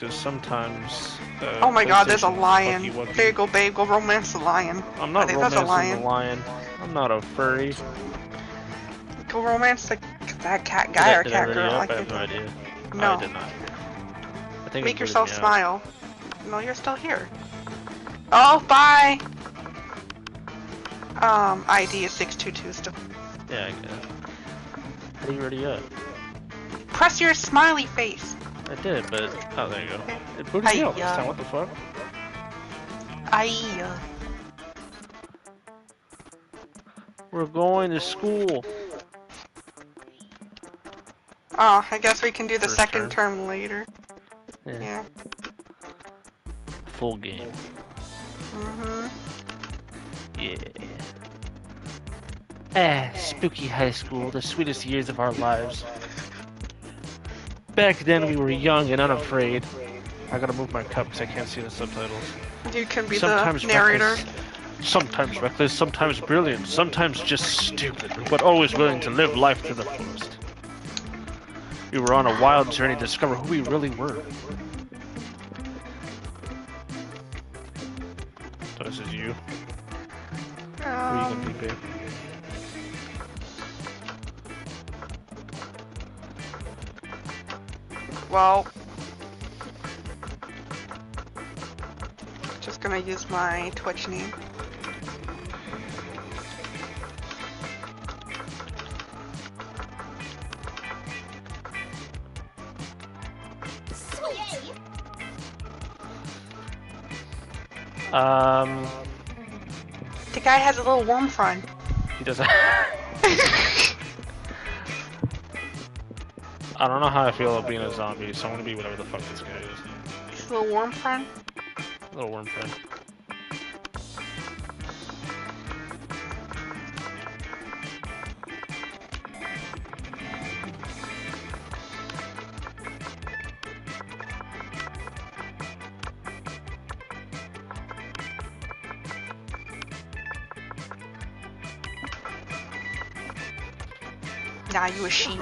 Because sometimes. Oh my god, there's a PlayStation's lion. wuggy-wuggy. There you go, babe. Go romance the lion. I'm not I think that's a romancing the lion. lion. I'm not a furry. Go romance that cat guy or Did cat I girl. I I have can't. no idea. No. I did not. I think Make it booted yourself me out. smile. No, you're still here. Oh, bye! ID is 622 still. Yeah, I guess. How do you already up? Press your smiley face. I did, but... Oh, there you go. It booted me out this time, what the fuck? We're going to school. Oh, I guess we can do the First second term later. Yeah. Full game. Yeah. Spooky high school, the sweetest years of our lives. Back then we were young and unafraid. I gotta move my cup because I can't see the subtitles. You can be Sometimes the narrator. Sometimes reckless, sometimes brilliant, sometimes just stupid, but always willing to live life to the fullest. We were on a wild journey to discover who we really were. So this is you. Who are you gonna be, babe? Well, just gonna use my Twitch name. The guy has a little worm front. He doesn't. I don't know how I feel about being a zombie, so I'm gonna be whatever the fuck this guy is. His little worm friend? Little worm friend. Nah, you a sheep.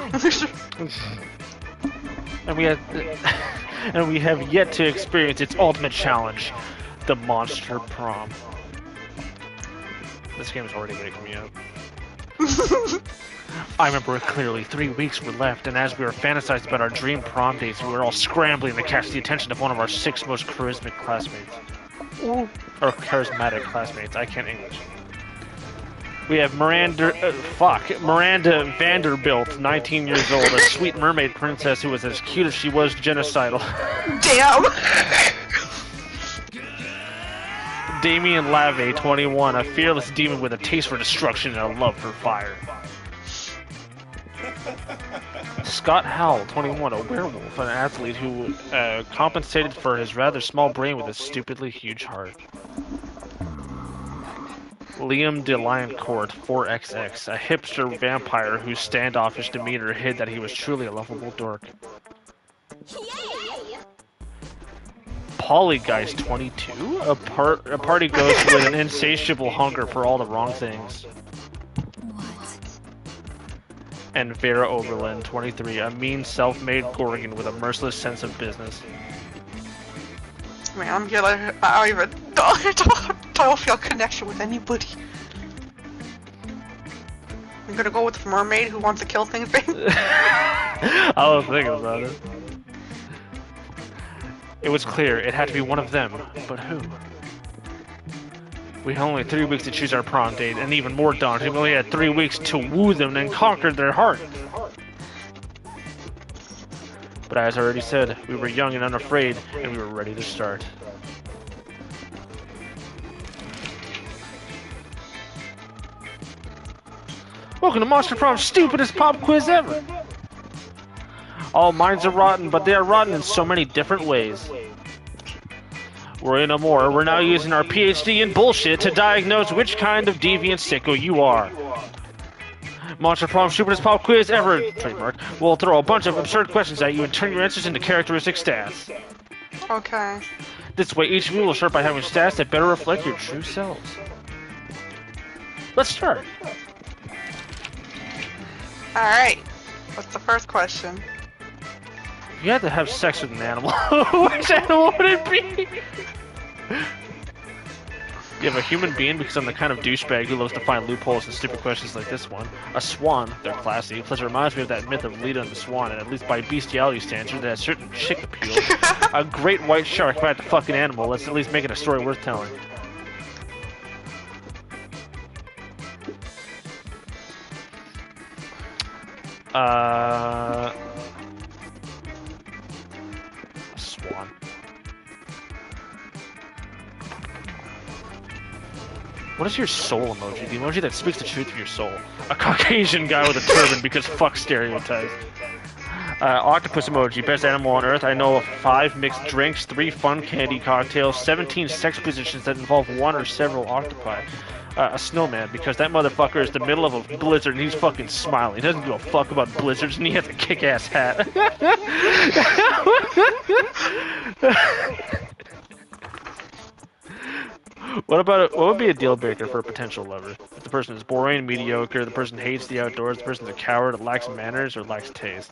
And we have yet to experience its ultimate challenge, the monster prom. This game is already waking me up. I remember it clearly. 3 weeks were left, and as we were fantasizing about our dream prom dates, we were all scrambling to catch the attention of one of our 6 most charismatic classmates. Ooh. Or charismatic classmates. I can't English. We have Miranda Vanderbilt, 19 years old, a sweet mermaid princess who was as cute as she was genocidal. Damn! Damien Lave, 21, a fearless demon with a taste for destruction and a love for fire. Scott Howell, 21, a werewolf, an athlete who compensated for his rather small brain with a stupidly huge heart. Liam DeLioncourt, 4XX, a hipster vampire whose standoffish demeanor hid that he was truly a lovable dork. Yay! Polygeist, 22, a party ghost with an insatiable hunger for all the wrong things. What? And Vera Oberlin, 23, a mean self-made Gorgon with a merciless sense of business. Man, I'm gonna. I don't feel connection with anybody. I'm gonna go with mermaid who wants to kill things, babe. I was thinking about it. It was clear it had to be one of them, but who? We had only 3 weeks to choose our prom date, and even more daunting, we only had 3 weeks to woo them and conquer their heart. But as I already said, we were young and unafraid, and we were ready to start. Welcome to Monster Prom's stupidest pop quiz ever! All minds are rotten, but they are rotten in so many different ways. We're in more. We're now using our PhD in bullshit to diagnose which kind of deviant sicko you are. Monster Prom stupidest pop quiz ever, trademark. We'll throw a bunch of absurd questions at you and turn your answers into characteristic stats. Okay. This way, each of you will start by having stats that better reflect your true selves. Let's start. Alright. What's the first question? If you had to have sex with an animal, which animal would it be? You have a human being because I'm the kind of douchebag who loves to find loopholes in stupid questions like this one. A swan, they're classy, plus it reminds me of that myth of Leda and the Swan, and at least by bestiality standards, it has certain chick appeal. A great white shark, if I had to fuck an animal, let's at least make it a story worth telling. Swan. What is your soul emoji? The emoji that speaks the truth of your soul. A Caucasian guy with a turban because fuck stereotypes. Octopus emoji, best animal on earth. I know of 5 mixed drinks, 3 fun candy cocktails, 17 sex positions that involve one or several octopi. A snowman, because that motherfucker is the middle of a blizzard and he's fucking smiling. He doesn't give a fuck about blizzards and he has a kick-ass hat. What would be a deal breaker for a potential lover? If the person is boring, mediocre, the person hates the outdoors, the person's a coward, lacks manners, or lacks taste.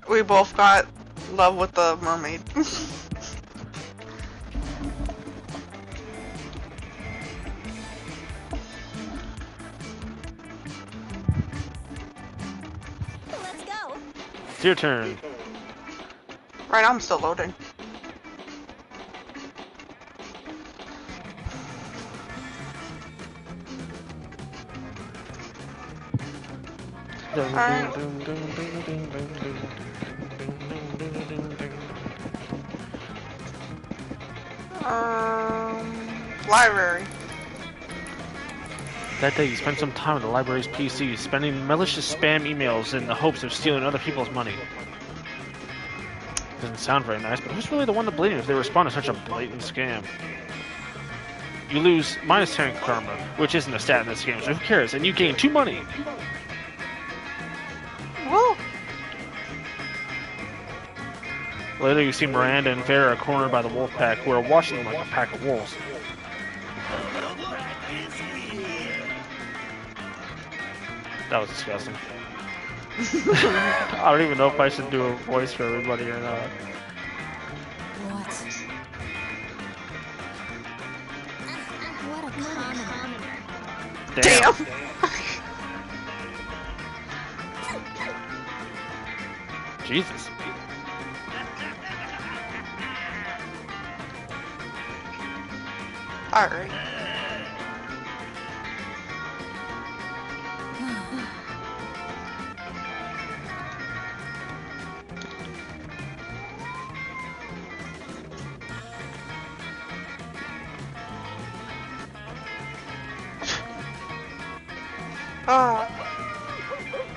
We both got love with the mermaid. Let's go. It's your turn. Right, I'm still loading. Library. That day, you spent some time on the library's PC, spending malicious spam emails in the hopes of stealing other people's money. Doesn't sound very nice, but who's really the one to blame if they respond to such a blatant scam? You lose -10 karma, which isn't a stat in this game, so who cares? And you gain 2 money! Woo! Later, you see Miranda and Vera cornered by the wolf pack, who are watching them like a pack of wolves. That was disgusting. I don't even know if I should do a voice for everybody or not. What? What a comedy. Damn! Jesus. Alright.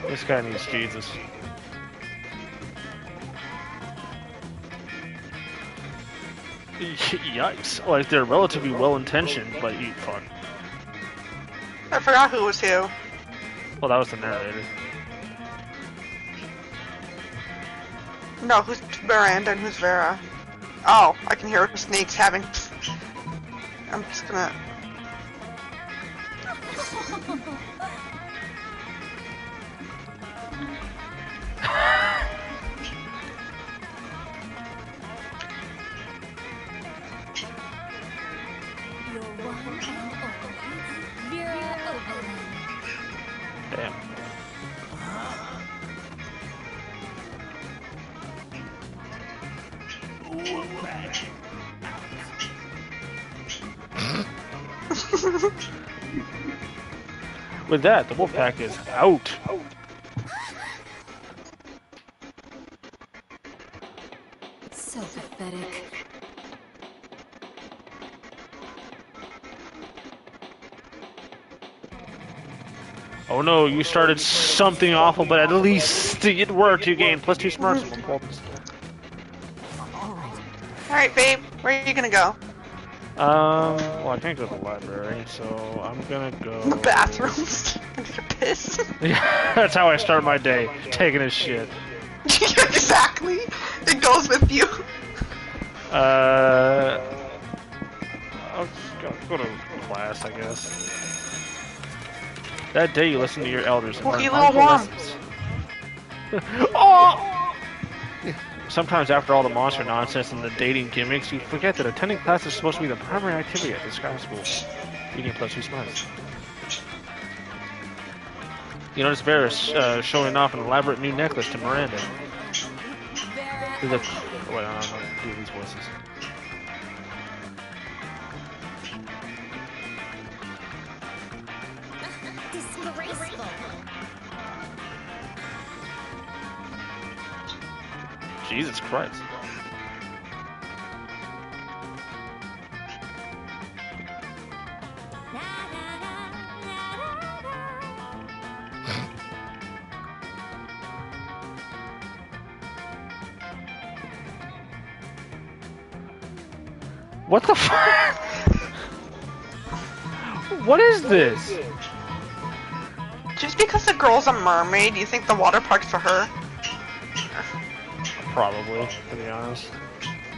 This guy needs Jesus. Yikes. Like, they're relatively well-intentioned, but eat fuck. I forgot who was who. Well, that was the narrator. No, who's Miranda and who's Vera? Oh, I can hear the snakes having. I'm just gonna. Your one and only Vera Oberlin. Damn. With that, the wolf pack is out. So pathetic. Oh no, you started something awful, but at least it worked. You gained +2 smarts. Alright, babe, where are you gonna go? Well, I can't go to the library, so I'm gonna go. The bathrooms. I'm gonna piss. Yeah, that's how I start my day, taking a shit. Exactly. It goes with you. I'll go to class, I guess. That day you listened to your elders and Well, learned you little valuable worm. lessons. Oh! Sometimes after all the monster nonsense and the dating gimmicks, you forget that attending class is supposed to be the primary activity at this high school. Eating plus 2 smiles. You notice Vera showing off an elaborate new necklace to Miranda. Wait, I don't do these voices. Disgraceful. Jesus Christ. What the fuck? What is this? Just because the girl's a mermaid, do you think the water park's for her? Probably, to be honest.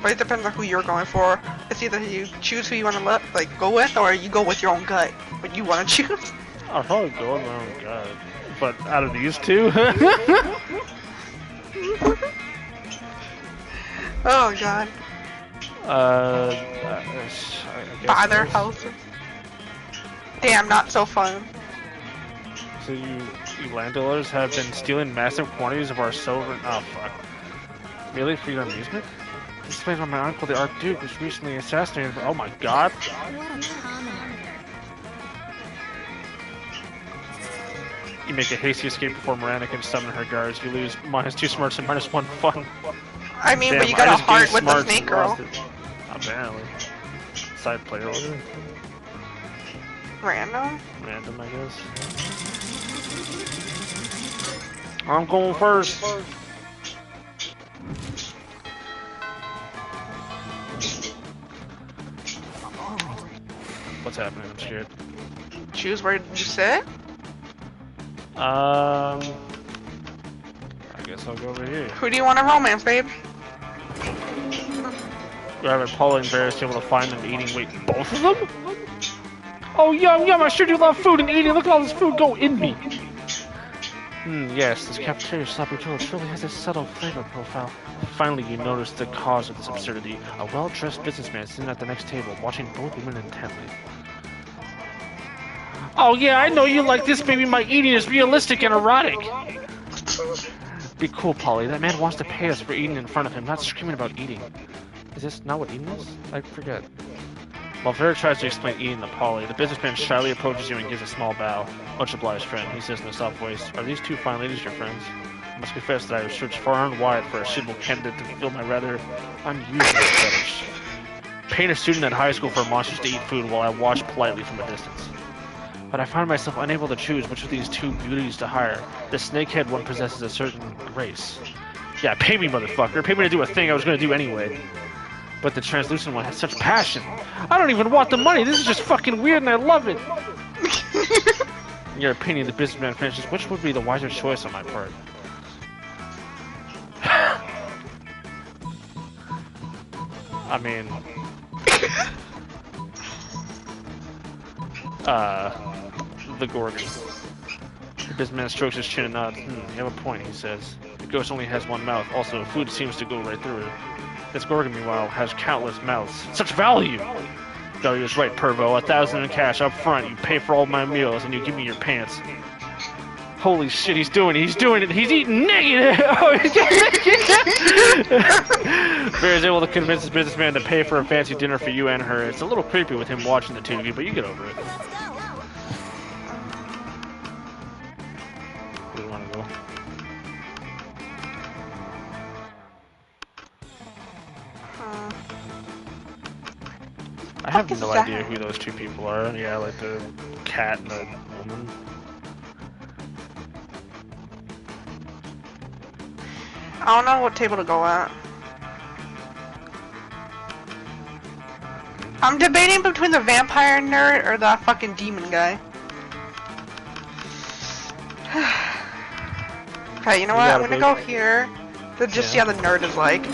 But it depends on who you're going for. It's either you choose who you want to go with, or you go with your own gut. What you want to choose. I'll probably go with my own gut. But out of these two? Oh god. Buy their houses. Damn, not so fun. So you landowners have been stealing massive quantities of our silver. Oh fuck! Merely for your amusement? This explains why my uncle, the Archduke, was recently assassinated. Oh my god! What a commoner. You make a hasty escape before Miranda can summon her guards. You lose -2 smarts and -1 fun. I mean, Damn, but you got I a just heart gained with the smarts snake and girl. lost it. Apparently. Side player order. Random? Random, I guess. I'm going first. What's happening? I'm scared. Choose where you sit? I guess I'll go over here. Who do you want to romance, babe? Rather, Paula and Varys able to find them eating. Wait, both of them? Oh, yum, yum, I sure do love food and eating. Look at all this food go in me. Yes, this cafeteria sloppy Joe truly has a subtle flavor profile. Finally, you notice the cause of this absurdity. A well-dressed businessman sitting at the next table, watching both women intently. Oh yeah, I know you like this, baby. My eating is realistic and erotic. Be cool, Polly. That man wants to pay us for eating in front of him, not screaming about eating. Is this not what eating is? I forget. While Vera tries to explain eating to Polly, the businessman shyly approaches you and gives a small bow. Much obliged, friend. He says in a soft voice, "Are these two fine ladies your friends?" I must confess that I have searched far and wide for a suitable candidate to fulfill my rather unusual fetish. Paying a student at high school for monsters to eat food while I watch politely from a distance. But I find myself unable to choose which of these two beauties to hire. The snakehead one possesses a certain grace. Yeah, pay me, motherfucker. Pay me to do a thing I was going to do anyway. But the translucent one has such passion. I don't even want the money. This is just fucking weird and I love it. In your opinion, the businessman finishes, which would be the wiser choice on my part? I mean... the Gorgon. The businessman strokes his chin and nods. You have a point, he says. The ghost only has one mouth. Also, food seems to go right through it. This Gorgon, meanwhile, has countless mouths. Such value! Value is right, Pervo. 1,000 in cash up front. You pay for all my meals, and you give me your pants. Holy shit, he's doing it. He's doing it. He's eating naked. Bear's able to convince his businessman to pay for a fancy dinner for you and her. It's a little creepy with him watching the two of you, but you get over it. Where do you want to go? I have no idea who those two people are. Yeah, like the cat and the woman. I don't know what table to go at. I'm debating between the vampire nerd or the fucking demon guy. Okay, you know what? I'm gonna go here to just see how the nerd is like.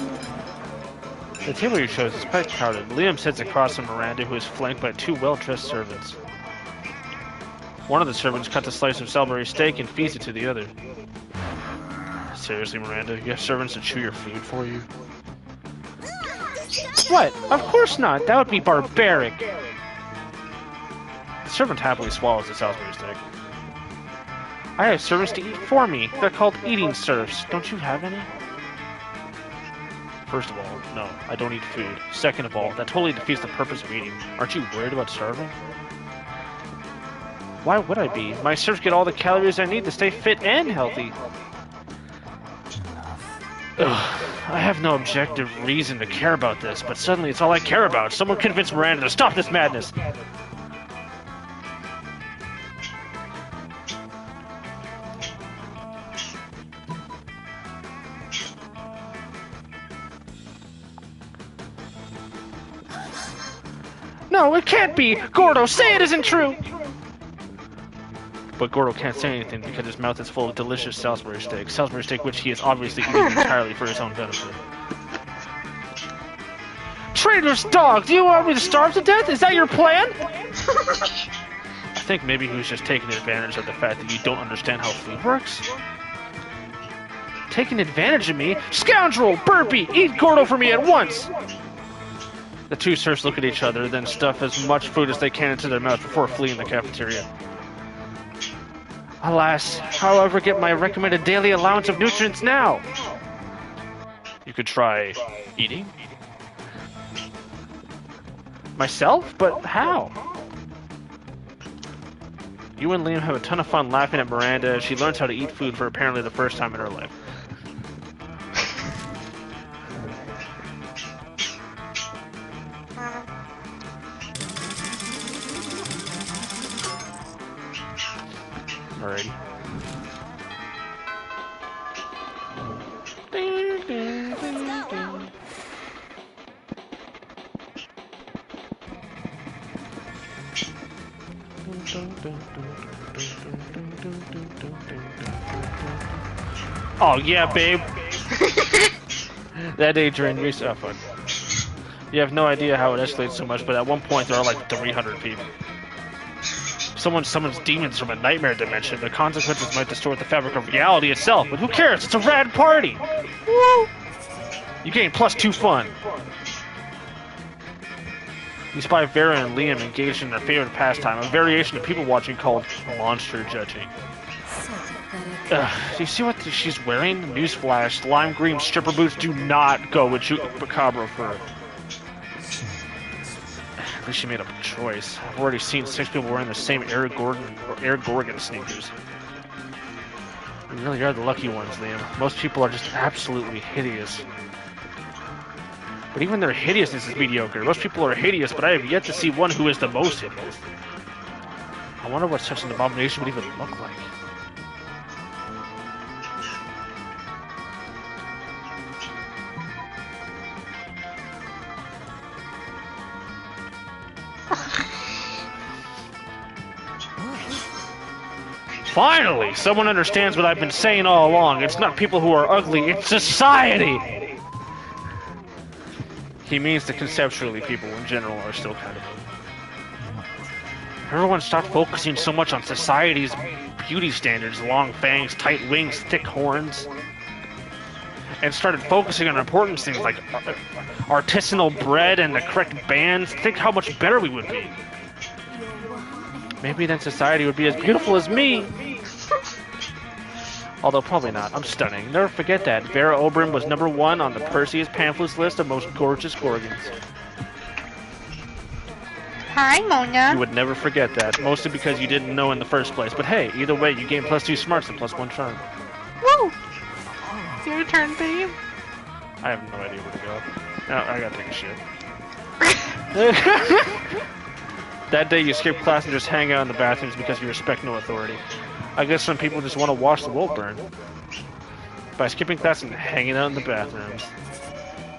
The table you chose is quite crowded. Liam sits across from Miranda, who is flanked by two well-dressed servants. One of the servants cuts a slice of Salisbury steak and feeds it to the other. Seriously, Miranda, you have servants to chew your food for you? What? Of course not! That would be barbaric! The servant happily swallows the Salisbury steak. I have servants to eat for me. They're called eating serfs. Don't you have any? First of all, no, I don't eat food. Second of all, that totally defeats the purpose of eating. Aren't you worried about starving? Why would I be? My serfs get all the calories I need to stay fit and healthy. Ugh, I have no objective reason to care about this, but suddenly it's all I care about. Someone convince Miranda to stop this madness! No, it can't be! Gordo, say it isn't true! But Gordo can't say anything because his mouth is full of delicious Salisbury steak. Salisbury steak which he is obviously eating entirely for his own benefit. Traitorous dog! Do you want me to starve to death? Is that your plan? I think maybe he was just taking advantage of the fact that you don't understand how food works. Taking advantage of me? Scoundrel! Burpee! Eat Gordo for me at once! The two serfs look at each other, then stuff as much food as they can into their mouths before fleeing the cafeteria. Alas, how will I ever get my recommended daily allowance of nutrients now? You could try eating? Myself? But how? You and Liam have a ton of fun laughing at Miranda as she learns how to eat food for apparently the first time in her life. Alrighty. Oh yeah, babe. That day during recess. Oh, fuck. You have no idea how it escalates so much, but at one point there are like 300 people. Someone summons demons from a nightmare dimension. The consequences might distort the fabric of reality itself, but who cares? It's a rad party! Woo! You gain +2 fun. You spy Vera and Liam engaged in their favorite pastime, a variation of people watching called monster judging. Do you see what she's wearing? Newsflash, lime green stripper boots do not go with Chupacabra fur. At least she made a choice. I've already seen 6 people wearing the same Air Gorgon sneakers. You really are the lucky ones, Liam. Most people are just absolutely hideous. But even their hideousness is mediocre. Most people are hideous, but I have yet to see one who is the most hideous. I wonder what such an abomination would even look like. Finally! Someone understands what I've been saying all along. It's not people who are ugly, it's society! He means that conceptually people in general are still kind of ugly. Everyone stopped focusing so much on society's beauty standards, long fangs, tight wings, thick horns, and started focusing on important things like artisanal bread and the correct bands. Think how much better we would be. Maybe then society would be as beautiful as me. Although probably not. I'm stunning. Never forget that. Vera Oberon was #1 on the Perseus pamphlets list of most gorgeous Gorgons. Hi, Mona. You would never forget that, mostly because you didn't know in the first place. But hey, either way, you gain +2 smarts and +1 charm. Woo! It's your turn, babe. I have no idea where to go. No, I gotta take a shit. That day you skip class and just hang out in the bathrooms because you respect no authority. I guess some people just want to watch the world burn. By skipping class and hanging out in the bathrooms.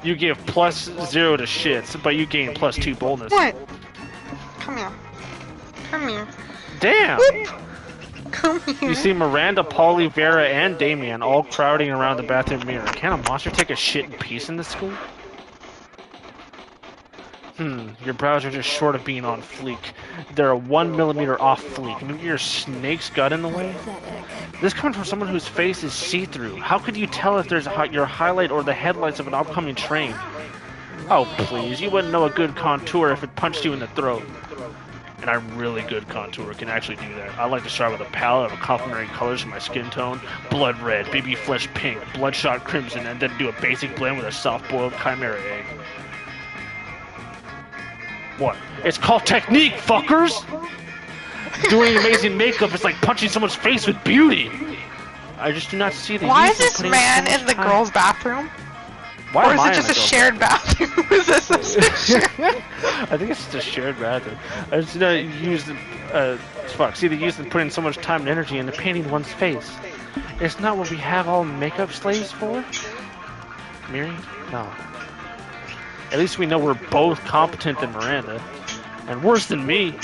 You give +0 to shits, but you gain +2 boldness. What? Come here. Come here. Damn! Whoop. Come here. You see Miranda, Polly, Vera, and Damien all crowding around the bathroom mirror. Can a monster take a shit in peace in this school? Your brows are just short of being on fleek. They're 1 millimeter off fleek. Maybe your snake's gut in the way? This comes from someone whose face is see-through. How could you tell if there's your highlight or the headlights of an oncoming train? Oh, please. You wouldn't know a good contour if it punched you in the throat. And I'm really good contour, can actually do that. I like to start with a palette of complementary colors for my skin tone. Blood red, baby flesh pink, bloodshot crimson, and then do a basic blend with a soft-boiled chimera egg. What? It's called technique, fuckers! Doing amazing makeup is like punching someone's face with beauty! I just do not see the Why use is of this putting man so much in the time. girls' bathroom? Why Or am is I it in just the a girls' shared bathroom? Is this a shared? I think it's just a shared bathroom. I just not use the fuck. See, they use them putting so much time and energy into painting one's face. It's not what we have all makeup slaves for. Miri? No. At least we know we're both competent than Miranda, and worse than me.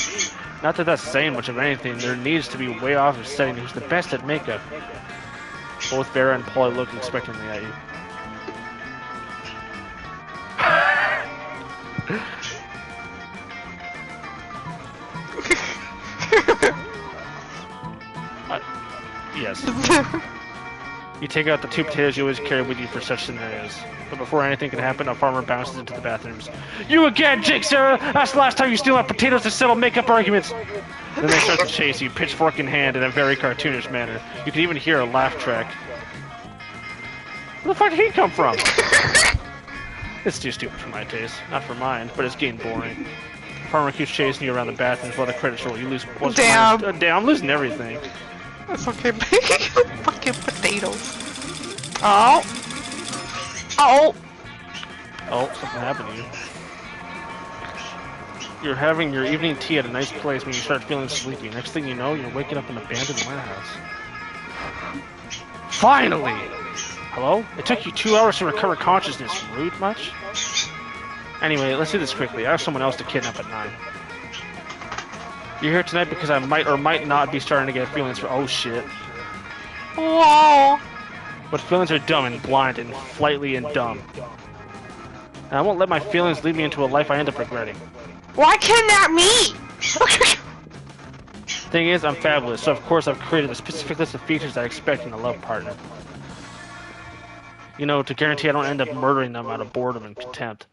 Not that that's saying much of anything. There needs to be way off of setting who's the best at makeup. Both Vera and Polly look expectantly at you. Yes. You take out the 2 potatoes you always carry with you for such scenarios. But before anything can happen, a farmer bounces into the bathrooms. You again, Jake, Sarah! That's the last time you steal my potatoes to settle makeup arguments! Then they start to chase you, pitchfork in hand, in a very cartoonish manner. You can even hear a laugh track. Where the fuck did he come from? It's too stupid for my taste. Not for mine, but it's getting boring. Farmer keeps chasing you around the bathrooms while the credits roll. You lose what's Damn. Damn, I'm losing everything. That's okay, fucking potatoes. Oh. Oh. Oh, something happened to you. You're having your evening tea at a nice place when you start feeling sleepy. Next thing you know, you're waking up in an abandoned warehouse. Finally! Hello? It took you 2 hours to recover consciousness. Rude much? Anyway, let's do this quickly. I have someone else to kidnap at 9. You're here tonight because I might or might not be starting to get feelings for— oh shit. Whoa. But feelings are dumb and blind and flightly and dumb. And I won't let my feelings lead me into a life I end up regretting. Why kidnap me? Thing is, I'm fabulous, so of course I've created a specific list of features I expect in a love partner. You know, to guarantee I don't end up murdering them out of boredom and contempt.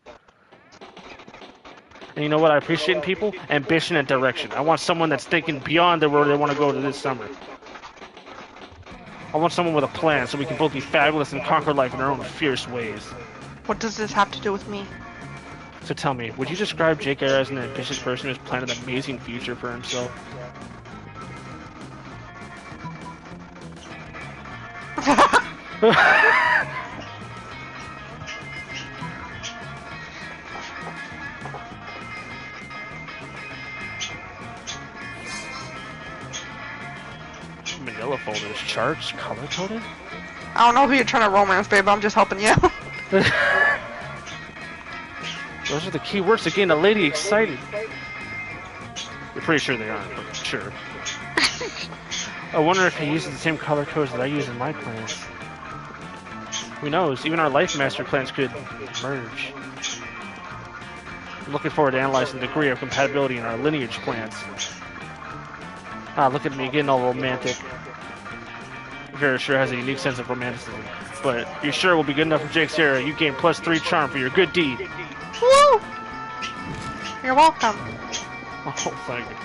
And you know what I appreciate in people? Ambition and direction. I want someone that's thinking beyond where they want to go to this summer. I want someone with a plan so we can both be fabulous and conquer life in our own fierce ways. What does this have to do with me? So tell me, would you describe Jake Eyre as an ambitious person who's planned an amazing future for himself? Manila folders, charts, color-coded? I don't know who you're trying to romance, babe. I'm just helping you. Those are the key words to getting a lady excited. You're pretty sure they aren't, but sure. I wonder if he uses the same color codes that I use in my plans. Who knows? Even our life master plans could merge. I'm looking forward to analyzing the degree of compatibility in our lineage plans. Ah, look at me getting all romantic. Vera sure has a unique sense of romanticism. But you sure will be good enough for Jake's era. You gain +3 charm for your good deed. Woo! You're welcome. Oh, thank you.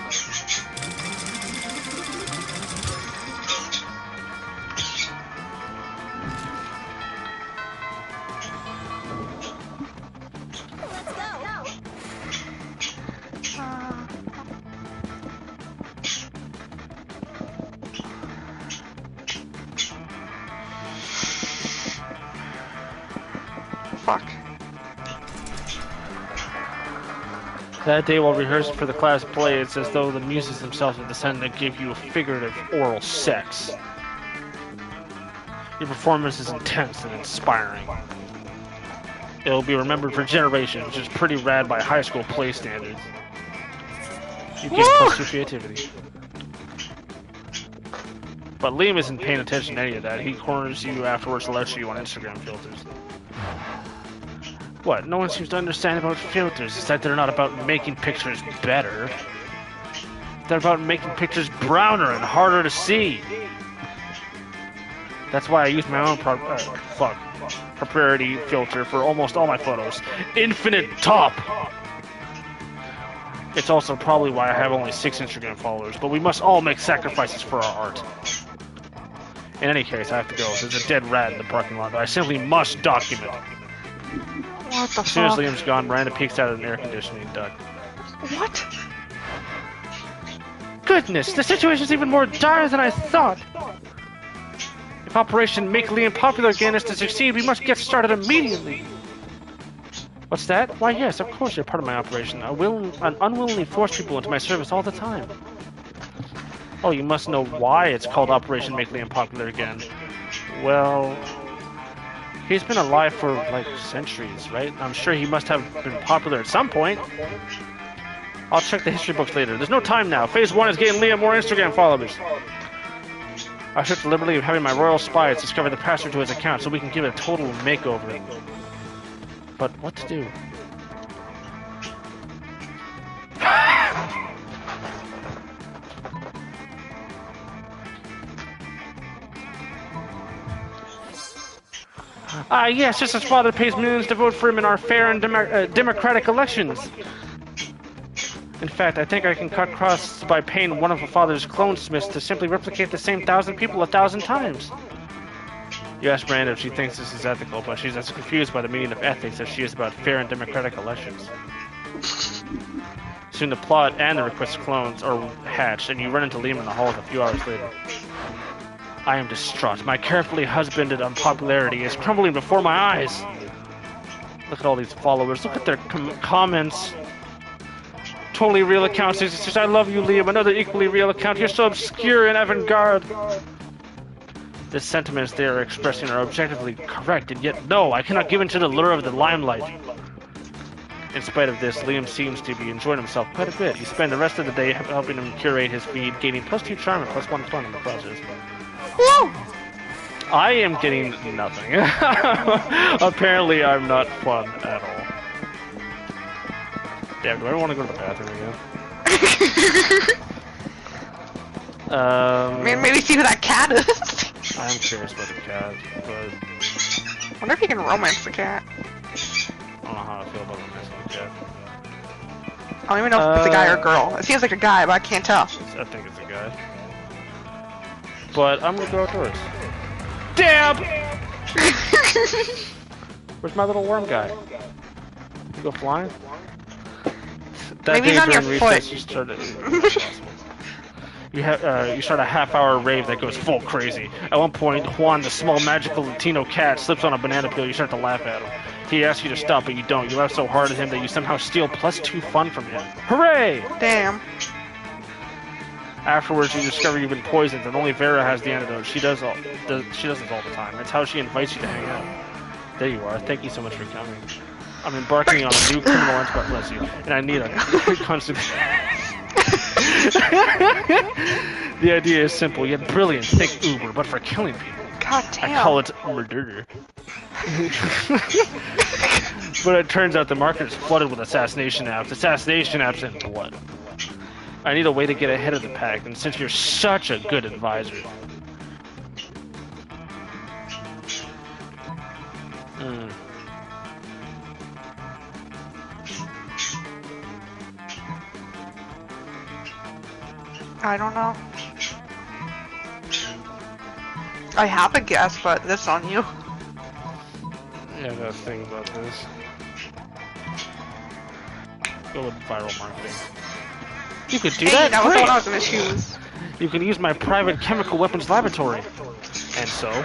Fuck. That day while rehearsing for the class play, it's as though the muses themselves have decided to give you a figurative oral sex. Your performance is intense and inspiring. It'll be remembered for generations, which is pretty rad by high school play standards. You get plus your creativity. But Liam isn't paying attention to any of that. He corners you afterwards to lecture you on Instagram filters. What? No one seems to understand about filters. It's that they're not about making pictures better. They're about making pictures browner and harder to see. That's why I use my own proprietary filter for almost all my photos. Infinite Top! It's also probably why I have only 6 Instagram followers, but we must all make sacrifices for our art. In any case, I have to go. There's a dead rat in the parking lot that I simply must document. What the As soon as fuck? Liam's gone, Miranda peeks out of an air conditioning duct. What? Goodness, the situation's even more dire than I thought. If Operation Make Liam Popular again is to succeed, we must get started immediately. What's that? Why, yes, of course you're part of my operation. I unwillingly force people into my service all the time. Oh, you must know why it's called Operation Make Liam Popular again. Well, he's been alive for, like, centuries, right? I'm sure he must have been popular at some point. I'll check the history books later. There's no time now. Phase 1 is getting Liam more Instagram followers. I took the liberty of having my royal spies discover the password to his account so we can give it a total makeover. But what to do? Yes, just his father pays millions to vote for him in our fair and democratic elections. In fact, I think I can cut costs by paying one of my father's clone smiths to simply replicate the same 1,000 people 1,000 times. You ask Miranda if she thinks this is ethical, but she's as confused by the meaning of ethics as she is about fair and democratic elections. Soon the plot and the requested clones are hatched, and you run into Liam in the halls a few hours later. I am distraught. My carefully husbanded unpopularity is crumbling before my eyes. Look at all these followers. Look at their comments. Totally real accounts. It's just, I love you, Liam. Another equally real account. You're so obscure and avant-garde. The sentiments they are expressing are objectively correct, and yet, no, I cannot give in to the lure of the limelight. In spite of this, Liam seems to be enjoying himself quite a bit. You spend the rest of the day helping him curate his feed, gaining +2 charm and +1 fun in the process. Woo! I am getting nothing. Apparently, I'm not fun at all. Damn, do I want to go to the bathroom again? Maybe see who that cat is. I'm curious about the cat, but I wonder if you can romance the cat. I don't know how I feel about the cat. I don't even know if it's a guy or a girl. It seems like a guy, but I can't tell. I think it's a guy. But I'm gonna go outdoors. Dab! Where's my little worm guy? You go flying? That Maybe he's on your foot. You start a half-hour rave that goes full crazy. At one point, Juan, the small magical Latino cat, slips on a banana peel. You start to laugh at him. He asks you to stop, but you don't. You laugh so hard at him that you somehow steal +2 fun from him. Hooray! Damn. Afterwards, you discover you've been poisoned, and only Vera has the antidote. She does this all the time. It's how she invites you to hang out. There you are. Thank you so much for coming. I'm embarking on a new criminal enterprise, bless you, and I need a constant. The idea is simple yet brilliant. Think Uber, but for killing people. God damn. I call it murder. But it turns out the market is flooded with assassination apps. Assassination apps and blood. I need a way to get ahead of the pack, and since you're such a good advisor. I don't know. I have a guess, but that's on you. Yeah, I got a thing about this. Go with viral marketing. You could do that? That was the Great. one I was gonna choose. You can use my private chemical weapons laboratory. And so,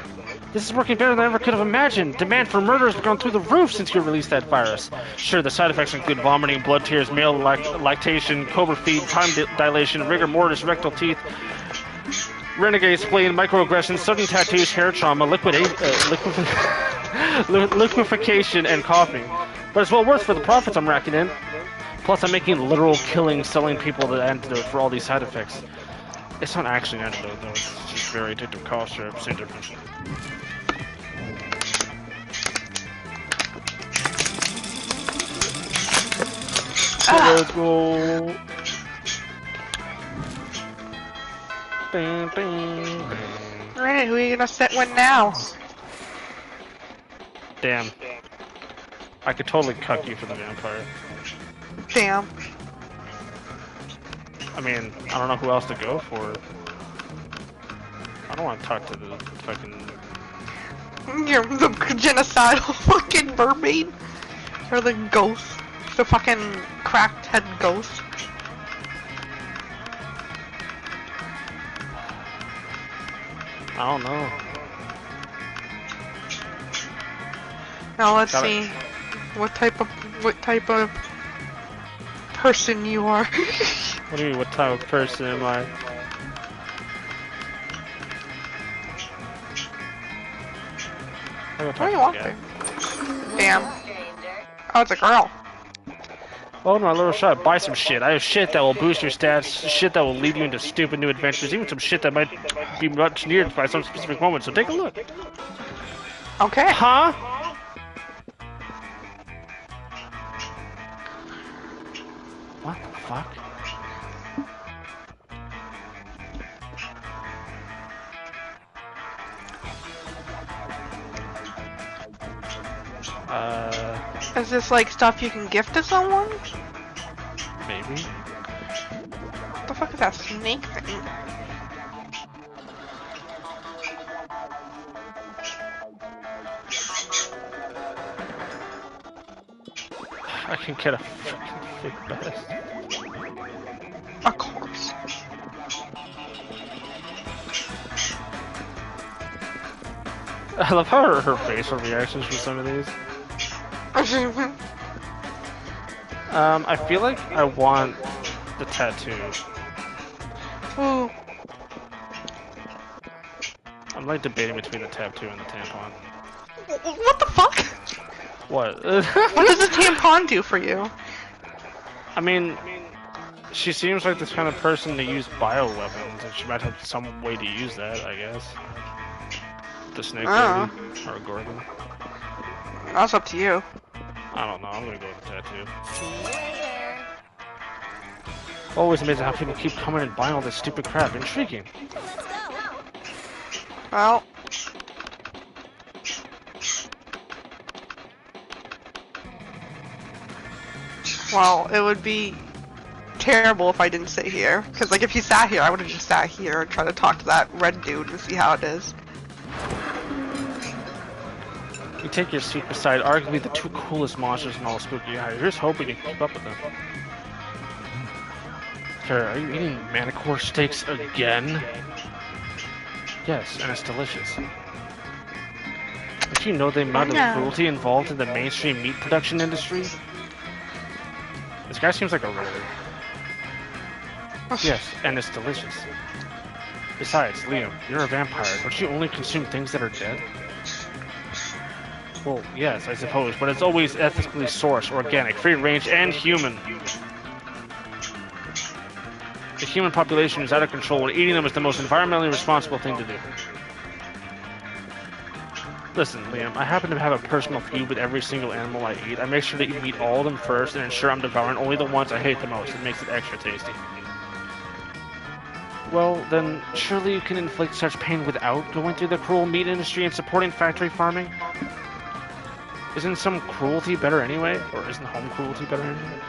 this is working better than I ever could have imagined. Demand for murder has gone through the roof since you released that virus. Sure, the side effects include vomiting, blood tears, male lactation, cobra feed, time dilation, rigor mortis, rectal teeth, renegade spleen, microaggressions, sudden tattoos, hair trauma, liquefaction, and coughing. But it's well worth for the profits I'm racking in. Plus, I'm making literal killing, selling people the antidote for all these side effects. It's not actually an antidote, though. It's just very addictive cough syrup. Same difference. Let's go. Bing, bing. Alright, who are you gonna set win now? Damn. I could totally cuck you for the vampire. Damn. I mean, I don't know who else to go for. I don't want to talk to the fucking... You're the genocidal fucking mermaid. Or the ghost. The fucking cracked head ghost. I don't know. Now let's Got see it. what type of person you are. What do you mean, what type of person am I? What are you walking? Damn. Oh, it's a girl. Oh, my little shot, buy some shit. I have shit that will boost your stats, shit that will lead you into stupid new adventures, even some shit that might be much needed by some specific moment, so take a look. Okay. Huh? What the fuck? Is this like stuff you can gift to someone? Maybe. What the fuck is that snake thing? I can get a fucking fake best. Of course. I love how her facial reactions for some of these. I feel like I want the tattoo. Ooh. I'm like debating between the tattoo and the tampon. What the fuck? What? What does a tampon do for you? I mean, she seems like this kind of person to use bioweapons, and she might have some way to use that, I guess. The snake lady, or a gorgon. That's up to you. I don't know, I'm gonna go with the tattoo. Always amazing how people keep coming and buying all this stupid crap. Intriguing. Well. Well, it would be terrible if I didn't sit here. Because, like, if you sat here, I would have just sat here and tried to talk to that red dude and see how it is. You take your seat beside arguably the two coolest monsters in all of Spooky High. Here's hoping you can keep up with them. Kara, are you eating manicore steaks again? Yes, and it's delicious. Don't you know the amount of cruelty involved in the mainstream meat production industry? This guy seems like a rare. Yes, and it's delicious. Besides, Liam, you're a vampire. Don't you only consume things that are dead? Well, yes, I suppose, but it's always ethically sourced, organic, free-range, and human. The human population is out of control, and eating them is the most environmentally responsible thing to do. Listen, Liam, I happen to have a personal feud with every single animal I eat. I make sure to eat all of them first and ensure I'm devouring only the ones I hate the most. It makes it extra tasty. Well, then, surely you can inflict such pain without going through the cruel meat industry and supporting factory farming? Isn't some cruelty better anyway? Or isn't home cruelty better anyway?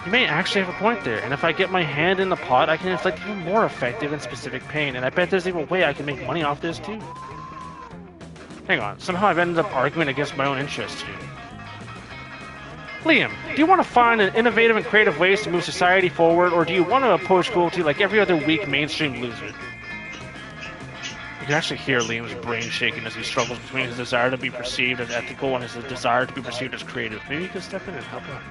You may actually have a point there, and if I get my hand in the pot, I can inflict even more effective and specific pain, and I bet there's even a way I can make money off this too. Hang on, somehow I've ended up arguing against my own interests here. Liam, do you want to find an innovative and creative ways to move society forward, or do you want to oppose cruelty like every other weak mainstream loser? You can actually hear Liam's brain shaking as he struggles between his desire to be perceived as ethical and his desire to be perceived as creative. Maybe you can step in and help him.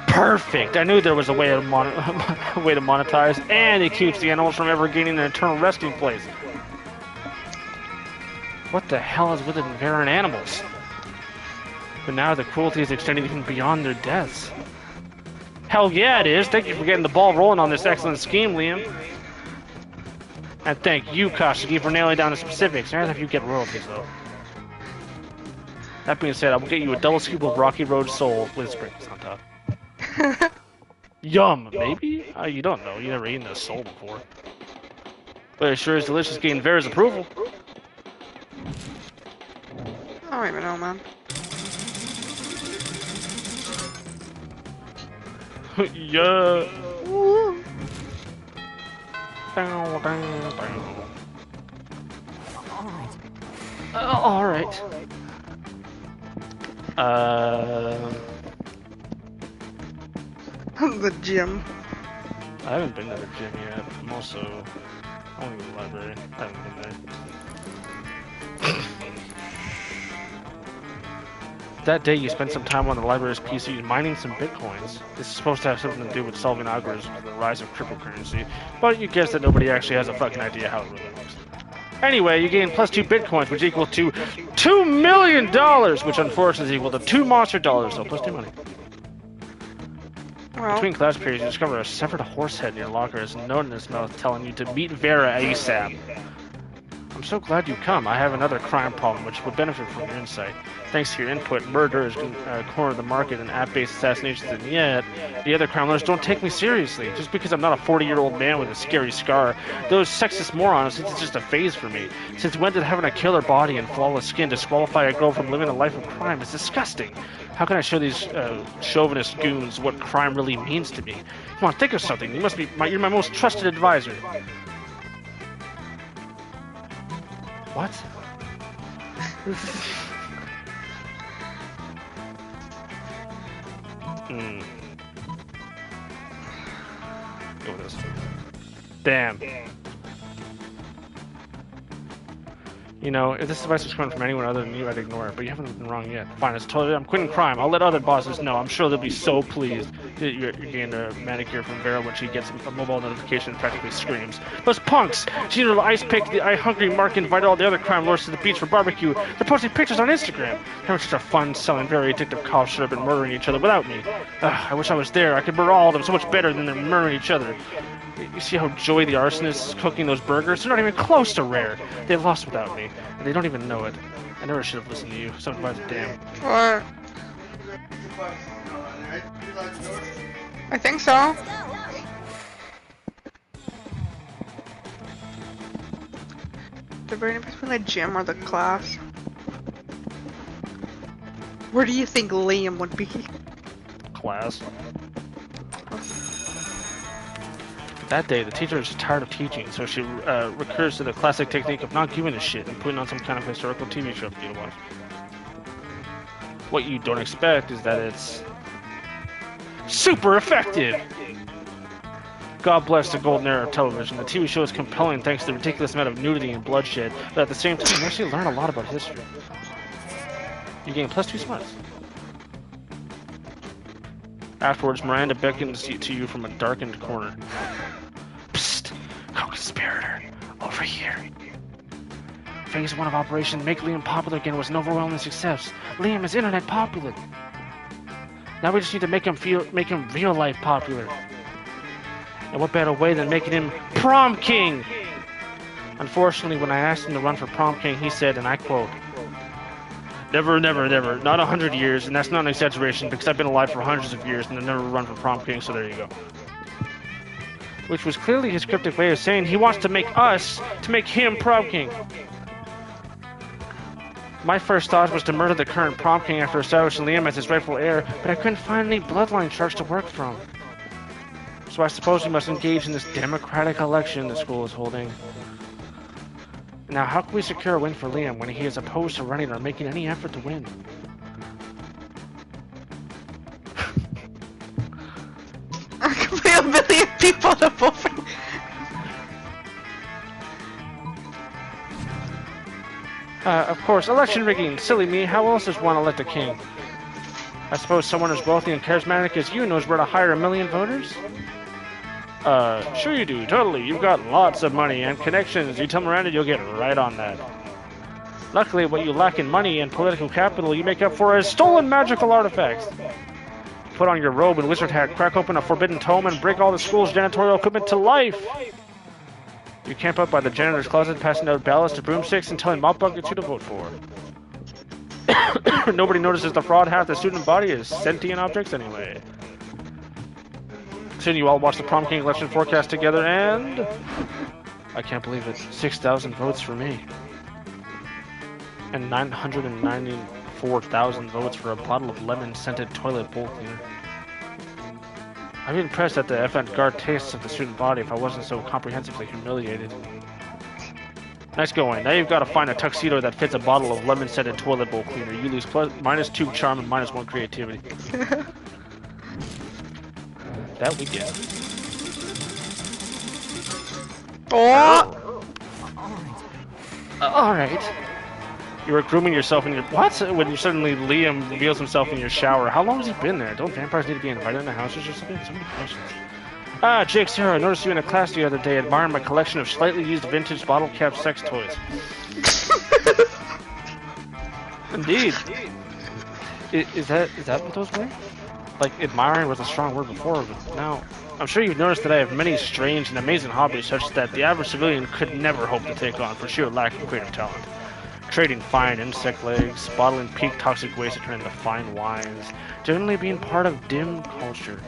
Perfect! I knew there was a way to monetize, and it keeps the animals from ever gaining an eternal resting place. What the hell is with Inveran animals? But now the cruelty is extending even beyond their deaths. Hell yeah, it is. Thank you for getting the ball rolling on this excellent scheme, Liam. And thank you, Kashiki, for nailing down the specifics. I'd have you get royalties, though. That being said, I will get you a double scoop of Rocky Road Soul with sprinkles on top. Yum, maybe? You don't know. You never eaten a soul before. But it sure is delicious, getting Vera's approval. I don't even know, man. Yeah. Woo. Alright. The gym. I haven't been to the gym yet. I'm also... I don't go to the library. I haven't been there. That day you spent some time on the library's PC mining some bitcoins. This is supposed to have something to do with solving algorithms with the rise of cryptocurrency, but you guess that nobody actually has a fucking idea how it really works. Anyway, you gain plus 2 bitcoins, which equal to $2 million, which unfortunately is equal to 2 monster dollars, so plus 2 money. Well, Between class periods, you discover a severed horse head in your locker as a note in his mouth telling you to meet Vera ASAP. I'm so glad you come. I have another crime problem which would benefit from your insight. Thanks to your input, murder has cornered the market in app-based assassinations, and yet the other crime lords don't take me seriously. Just because I'm not a 40-year-old man with a scary scar, those sexist morons think it's just a phase for me. Since when did having a killer body and flawless skin disqualify a girl from living a life of crime? It's disgusting. How can I show these chauvinist goons what crime really means to me? Come on, think of something. You must be you're my most trusted advisor. What? Go with this. Damn. You know, if this advice was coming from anyone other than you, I'd ignore it, but you haven't been wrong yet. Fine, I'm quitting crime. I'll let other bosses know. I'm sure they'll be so pleased that you're getting a manicure from Vera when she gets a mobile notification and practically screams. Those punks! She did ice pick the hungry Mark invited all the other crime lords to the beach for barbecue. They're posting pictures on Instagram. They were such a fun, selling, very addictive cops should have been murdering each other without me. I wish I was there. I could murder all of them so much better than they're murdering each other. You see how Joey the arsonist is cooking those burgers? They're not even close to rare. They lost without me, and they don't even know it. I never should have listened to you. Something about the damn. What? I think so. The brain between the gym or the class. Where do you think Liam would be? Class. That day, the teacher is tired of teaching, so she recurs to the classic technique of not giving a shit and putting on some kind of historical TV show for you to watch. What you don't expect is that it's super effective! God bless the golden era of television. The TV show is compelling thanks to the ridiculous amount of nudity and bloodshed, but at the same time, you actually learn a lot about history. You gain plus 2 smarts. Afterwards, Miranda beckons to you from a darkened corner. Psst! Co-conspirator! Over here! Phase 1 of Operation Make Liam Popular Again was an overwhelming success. Liam is internet popular! Now we just need to make him real life popular. And what better way than making him Prom King? Unfortunately, when I asked him to run for Prom King, he said, and I quote, "Never, never, never. Not 100 years, and that's not an exaggeration because I've been alive for hundreds of years and I've never run for Prom King, so there you go." Which was clearly his cryptic way of saying he wants to make him Prom King. My first thought was to murder the current Prom King after establishing Liam as his rightful heir, but I couldn't find any bloodline charts to work from. So I suppose we must engage in this democratic election the school is holding. Now, how can we secure a win for Liam when he is opposed to running or making any effort to win? I can pay a million people to vote for. Of course, election rigging. Silly me, how else does one elect a king? I suppose someone as wealthy and charismatic as you knows where to hire 1 million voters? Sure you do, totally. You've got lots of money and connections. You tell Miranda you'll get right on that. Luckily, what you lack in money and political capital, you make up for as stolen magical artifacts. Put on your robe and wizard hat, crack open a forbidden tome, and break all the school's janitorial equipment to life. You camp up by the janitor's closet, passing out ballots to broomsticks and telling mop buckets who to vote for. Nobody notices the fraud. Half the student body is sentient objects anyway. Soon you all watch the Prom King election forecast together, and I can't believe it. 6,000 votes for me. And 994,000 votes for a bottle of lemon-scented toilet bowl cleaner. I'd be impressed at the avant-garde tastes of the student body if I wasn't so comprehensively humiliated. Nice going. Now you've got to find a tuxedo that fits a bottle of lemon-scented toilet bowl cleaner. You lose -2 charm and -1 creativity. That we get. Oh! Alright. You were grooming yourself in your... What? When you suddenly Liam reveals himself in your shower. How long has he been there? Don't vampires need to be invited in the houses or something? So many questions. Ah, Jake, Sarah, I noticed you in a class the other day admiring my collection of slightly used vintage bottle cap sex toys. Indeed. Is that what those were? Like, admiring was a strong word before, but now... I'm sure you've noticed that I have many strange and amazing hobbies such that the average civilian could never hope to take on for sheer lack of creative talent. Trading fine insect legs, bottling peak toxic waste to turn into fine wines, generally being part of dim culture.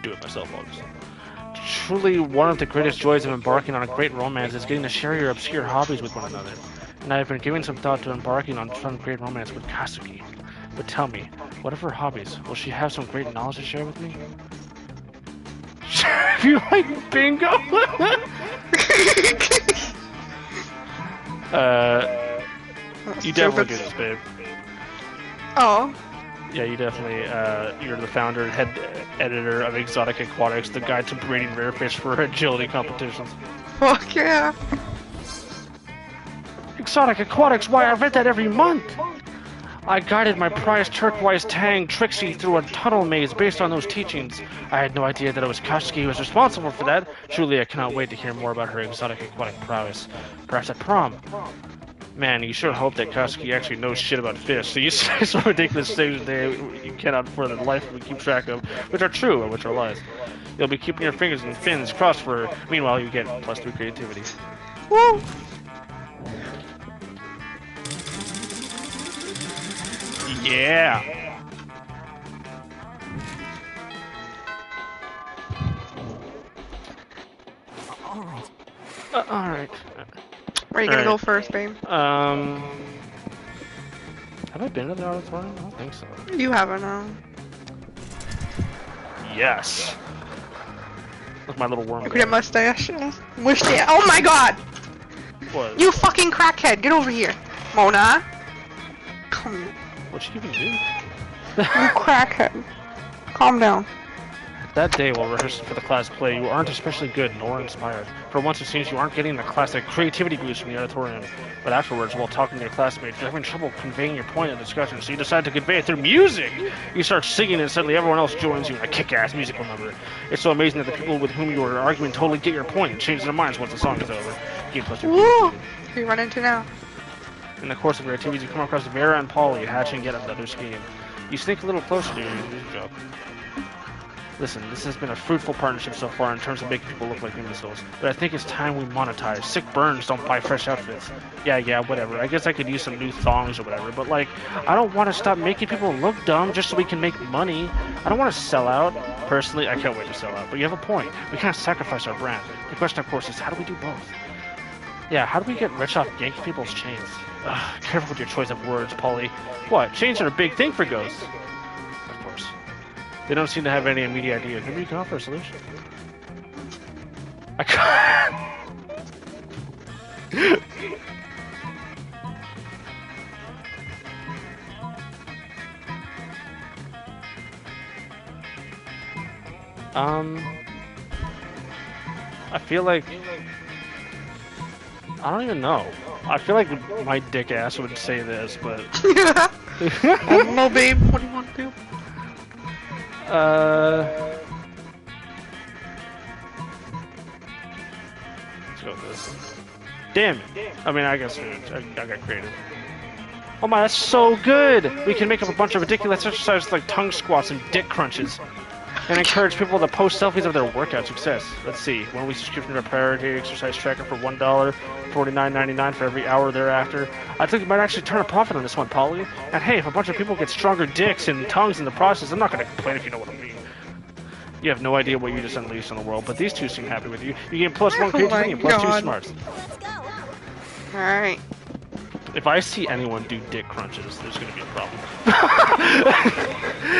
Do it myself, folks. Truly, one of the greatest joys of embarking on a great romance is getting to share your obscure hobbies with one another. And I have been giving some thought to embarking on some great romance with Kasuki. But tell me, what of her hobbies? Will she have some great knowledge to share with me? You like bingo? You definitely do this, babe. Oh. Yeah, you definitely, you're the founder and head editor of Exotic Aquatics, the guide to breeding rare fish for agility competitions. Fuck yeah. Exotic Aquatics, why, I read that every month! I guided my prized turquoise tang Trixie through a tunnel maze based on those teachings. I had no idea that it was Kasuki who was responsible for that. Truly, I cannot wait to hear more about her exotic aquatic prowess. Perhaps at prom. Man, you sure hope that Kasuki actually knows shit about fish, so you say some ridiculous things that you cannot for the life of you keep track of, which are true and which are lies. You'll be keeping your fingers and fins crossed for her. Meanwhile, you get +3 creativity. Woo! Yeah! Alright. Where are you gonna go first, babe? Have I been to the auditorium? I don't think so. You haven't, Yes! Look, my little worm. Look at that mustache. Mustache. Oh my god! What? You fucking crackhead! Get over here! Mona! Come here. What'd she even do? You crackhead. Calm down. That day while rehearsing for the class play, you aren't especially good nor inspired. For once it seems you aren't getting the classic creativity boost from the auditorium. But afterwards, while talking to your classmates, you're having trouble conveying your point in discussion, so you decide to convey it through music! You start singing and suddenly everyone else joins you in a kick-ass musical number. It's so amazing that the people with whom you are arguing totally get your point and change their minds once the song is over. Gain +2 Woo! creativity. Who you run into now? In the course of your activities, you come across Vera and Polly hatching yet another scheme. You sneak a little closer to your music job. Listen, this has been a fruitful partnership so far in terms of making people look like imbeciles, but I think it's time we monetize. Sick burns don't buy fresh outfits. Yeah, whatever. I guess I could use some new thongs or whatever, but like, I don't want to stop making people look dumb just so we can make money. I don't want to sell out. Personally, I can't wait to sell out, but you have a point. We can't sacrifice our brand. The question, of course, is how do we do both? Yeah, how do we get rich off yanking people's chains? Ugh, careful with your choice of words, Polly. What? Chains are a big thing for ghosts. Of course. They don't seem to have any immediate ideas. Maybe you can offer a solution. I can't. I feel like... I don't even know. I feel like my dick ass would say this, but... I don't know, babe. What do you want to do? Let's go with this. Damn it. I mean, I guess I got creative. Oh my, that's so good! We can make up a bunch of ridiculous exercises like tongue squats and dick crunches. And encourage people to post selfies of their workout success. Let's see. 1 week subscription to a priority exercise tracker for $1, $49.99 for every hour thereafter. I think we might actually turn a profit on this one, Polly. And hey, if a bunch of people get stronger dicks and tongues in the process, I'm not going to complain if you know what I mean. You have no idea what you just unleashed on the world, but these two seem happy with you. You gain +1 creativity and +2 smarts. Alright. If I see anyone do dick crunches, there's going to be a problem.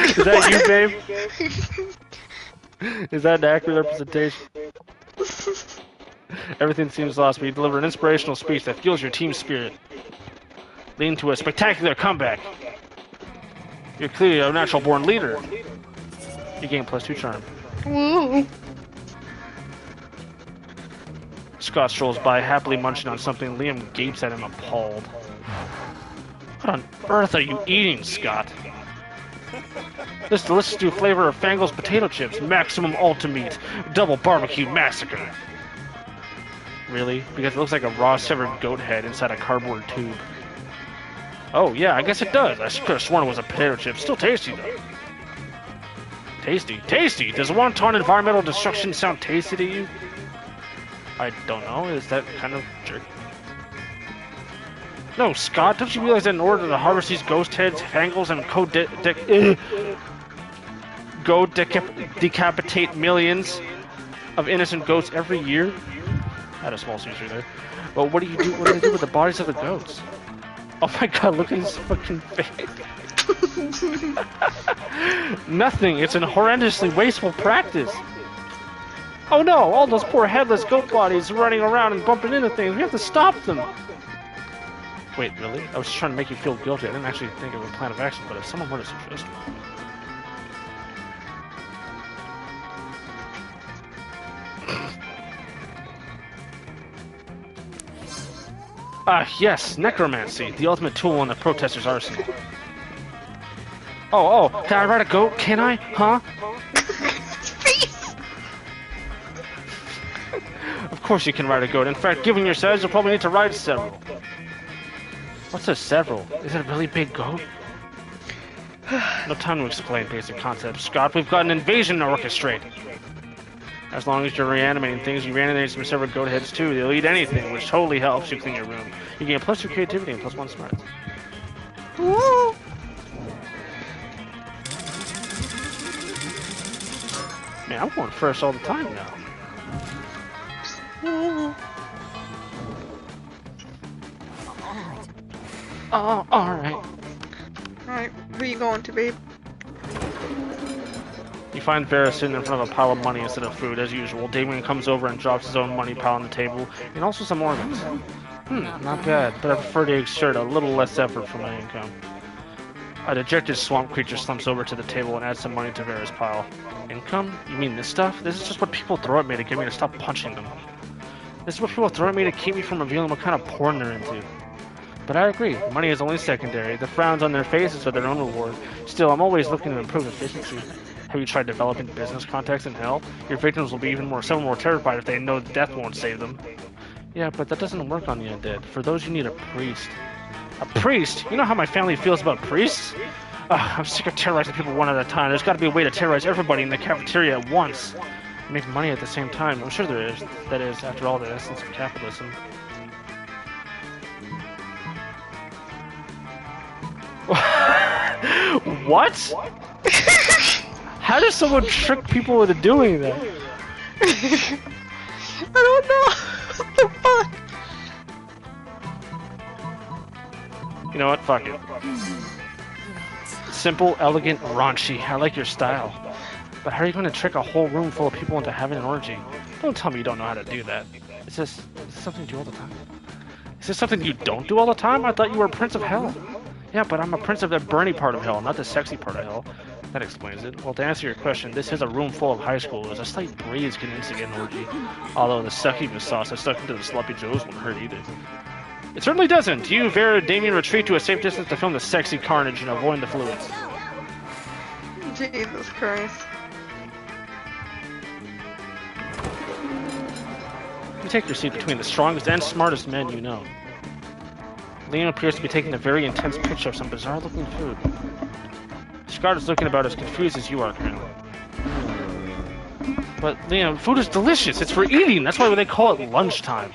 Is that you, babe? Is that an accurate representation? Everything seems lost, but you deliver an inspirational speech that fuels your team spirit. Leading to a spectacular comeback. You're clearly a natural-born leader. You gain +2 charm. Woo. Scott strolls by, happily munching on something. Liam gapes at him, appalled. What on earth are you eating, Scott? This delicious new flavor of Fangel's potato chips, Maximum Ultimate, Double Barbecue Massacre. Really? Because it looks like a raw severed goat head inside a cardboard tube. Oh yeah, I guess it does. I could have sworn it was a potato chip. Still tasty though. Tasty? Tasty? Does wanton environmental destruction sound tasty to you? I don't know. Is that kind of jerk? No, Scott, don't you realize that in order to harvest these ghost heads, Fangles, and decapitate millions of innocent goats every year? I had a small seizure there. But what do you do? What do they do with the bodies of the goats? Oh my god, look at his fucking face. Nothing. It's an horrendously wasteful practice. Oh no, all those poor headless goat bodies running around and bumping into things. We have to stop them. Wait, really? I was just trying to make you feel guilty. I didn't actually think of a plan of action, but if someone were to suggest one. Yes, necromancy, the ultimate tool in the protesters' arsenal. Oh, can I ride a goat? Can I? Huh? Of course you can ride a goat. In fact, given your size, you'll probably need to ride several. What's a several? Is it a really big goat? No time to explain basic concepts, Scott. We've got an invasion to orchestrate. As long as you're reanimating things, you reanimate some severed goat heads too. They'll eat anything, which totally helps you clean your room. You gain +2 creativity and +1 smarts. Woo. Man, I'm going first all the time now. Oh, alright. Alright, where you going to, babe? You find Vera sitting in front of a pile of money instead of food, as usual. Damien comes over and drops his own money pile on the table, and also some ornaments. Not bad, but I prefer to exert a little less effort for my income. A dejected swamp creature slumps over to the table and adds some money to Vera's pile. Income? You mean this stuff? This is just what people throw at me to get me to stop punching them. This is what people throw at me to keep me from revealing what kind of porn they're into. But I agree, money is only secondary. The frowns on their faces are their own reward. Still, I'm always looking to improve efficiency. Have you tried developing business contacts in hell? Your victims will be even more terrified if they know death won't save them. Yeah, but that doesn't work on the undead. For those, you need a priest. A priest? You know how my family feels about priests? I'm sick of terrorizing people one at a time. There's got to be a way to terrorize everybody in the cafeteria at once. Make money at the same time. I'm sure there is. That is, after all, the essence of capitalism. What? How does someone trick people into doing that? I don't know. What the fuck? You know what? Fuck it. Simple, elegant, raunchy. I like your style. But how are you going to trick a whole room full of people into having an orgy? Don't tell me you don't know how to do that. Is this something you do all the time? Is this something you don't do all the time? I thought you were a prince of hell. Yeah, but I'm a prince of the burny part of hell, not the sexy part of hell. That explains it. Well, to answer your question, this is a room full of high schoolers. A slight breeze can instigate an orgy. Although the succubus sauce I stuck into the sloppy joes won't hurt either. It certainly doesn't. You, Vera, Damien retreat to a safe distance to film the sexy carnage and avoid the fluids. Jesus Christ. You take your seat between the strongest and smartest men you know. Liam appears to be taking a very intense picture of some bizarre-looking food. Scott is looking about as confused as you are currently. But, Liam, food is delicious. It's for eating. That's why they call it lunchtime.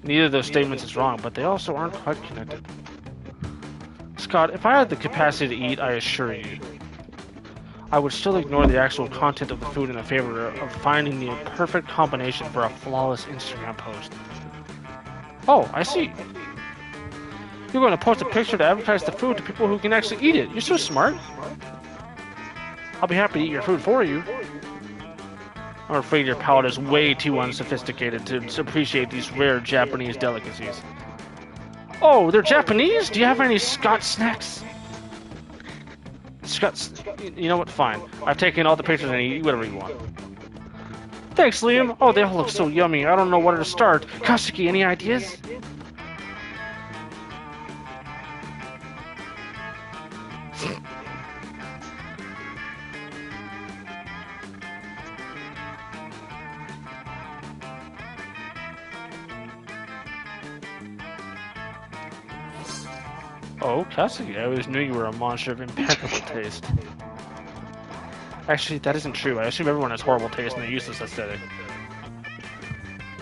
Neither of those statements is wrong, but they also aren't quite connected. Scott, if I had the capacity to eat, I assure you, I would still ignore the actual content of the food in favor of finding the perfect combination for a flawless Instagram post. Oh, I see. You're going to post a picture to advertise the food to people who can actually eat it. You're so smart. I'll be happy to eat your food for you. I'm afraid your palate is way too unsophisticated to appreciate these rare Japanese delicacies. Oh, they're Japanese? Do you have any Scott snacks? Scott, you know what? Fine. I've taken all the pictures and eat whatever you want. Thanks, Liam. Oh, they all look so yummy. I don't know where to start. Katsuki, any ideas? Oh, Katsuki, I always knew you were a monster of impeccable taste. Actually, that isn't true. I assume everyone has horrible taste and a useless aesthetic.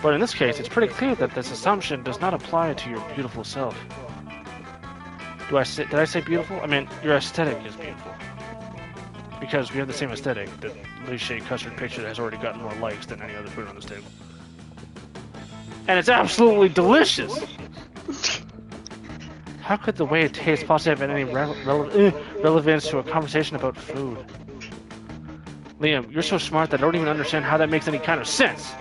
But in this case, it's pretty clear that this assumption does not apply to your beautiful self. Did I say beautiful? I mean, your aesthetic is beautiful. Because we have the same aesthetic. The loose-shaped custard picture that has already gotten more likes than any other food on this table. And it's absolutely delicious! How could the way it tastes possibly have any relevance to a conversation about food? Liam, you're so smart that I don't even understand how that makes any kind of sense.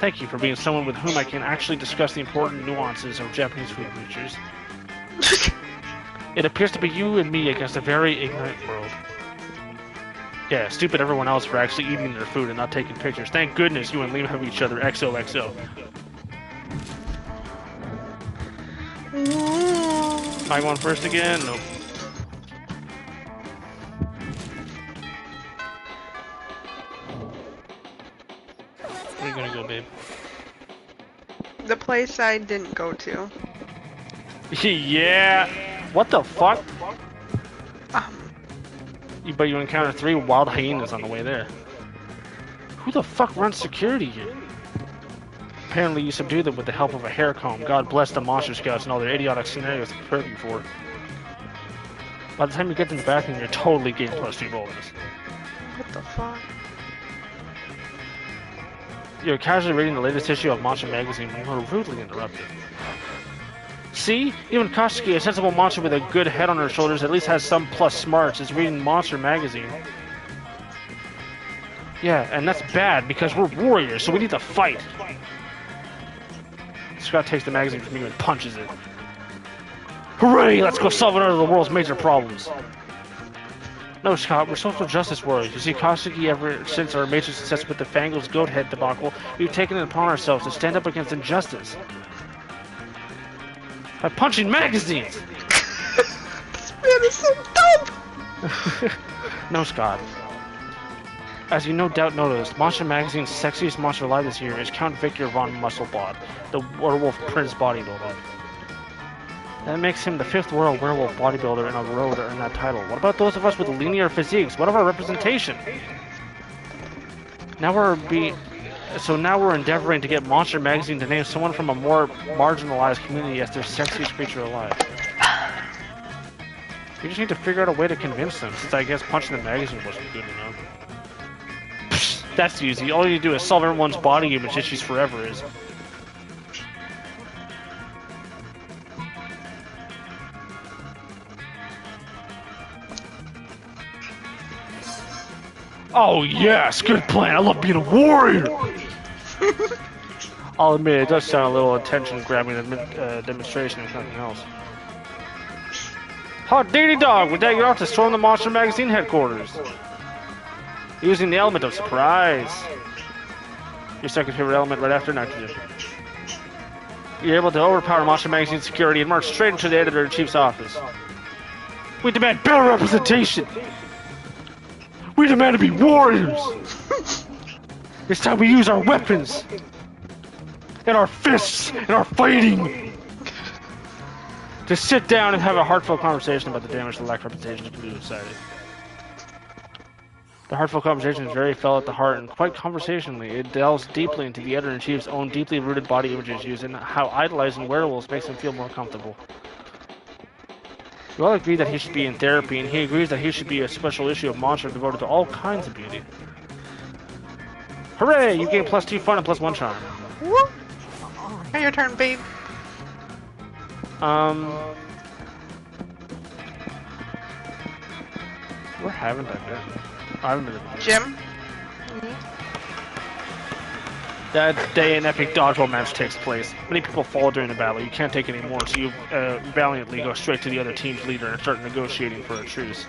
Thank you for being someone with whom I can actually discuss the important nuances of Japanese food features. It appears to be you and me against a very ignorant world. Yeah, stupid everyone else for actually eating their food and not taking pictures. Thank goodness you and Liam have each other XOXO. Am I going first again? Nope. Where are you gonna go, babe? The place I didn't go to. Yeah! What the fuck? But you encounter 3 wild hyenas on the way there. Who the fuck runs security here? Apparently you subdued them with the help of a hair comb. God bless the monster scouts and all their idiotic scenarios to prepare you for. By the time you get to the bathroom, you're totally game plus 2 bonus. What the fuck? You're casually reading the latest issue of Monster Magazine when you are rudely interrupted. See? Even Katsuki, a sensible monster with a good head on her shoulders, at least has some plus smarts, is reading Monster Magazine. Yeah, and that's bad because we're warriors, so we need to fight. Scott takes the magazine from you and punches it. Hooray! Let's go solve another of the world's major problems. No, Scott, we're social justice warriors. You see, Katsuki, ever since our major success with the Fangles goat head debacle, we've taken it upon ourselves to stand up against injustice. By punching magazines! This man is so dumb! No, Scott. As you no doubt noticed, Monster Magazine's sexiest monster alive this year is Count Victor von Musselbot, the werewolf prince bodybuilder. That makes him the 5th world werewolf bodybuilder in a row to earn that title. What about those of us with linear physiques? What of our representation? Now we're endeavoring to get Monster Magazine to name someone from a more marginalized community as their sexiest creature alive. We just need to figure out a way to convince them, since I guess punching the magazine wasn't good enough. That's easy. All you do is solve everyone's body image issues forever is. Oh yes, good plan. I love being a warrior. I'll admit it does sound a little attention-grabbing demonstration if nothing else. Hot diggity dog, we dare you off to storm the Monster Magazine headquarters. Using the element of surprise. Your second favorite element right after nitrogen. You're able to overpower Monster Magazine security and march straight into the editor-in-chief's office. We demand better representation! We demand to be warriors! It's time we use our weapons! in our fists, in our fighting. To sit down and have a heartfelt conversation about the damage the lack of representation can do to society. The heartfelt conversation is very felt at the heart and quite conversationally. It delves deeply into the editor-in-chief's own deeply rooted body images used and how idolizing wearables makes him feel more comfortable. We all agree that he should be in therapy, and he agrees that he should be a special issue of Monster devoted to all kinds of beauty. Hooray! You gain +2 fun and +1 charm. Whoop. Hey, your turn, babe. Where haven't I been? I haven't been. Jim? That day an epic dodgeball match takes place. Many people fall during the battle. You can't take any more, so you valiantly go straight to the other team's leader and start negotiating for a truce.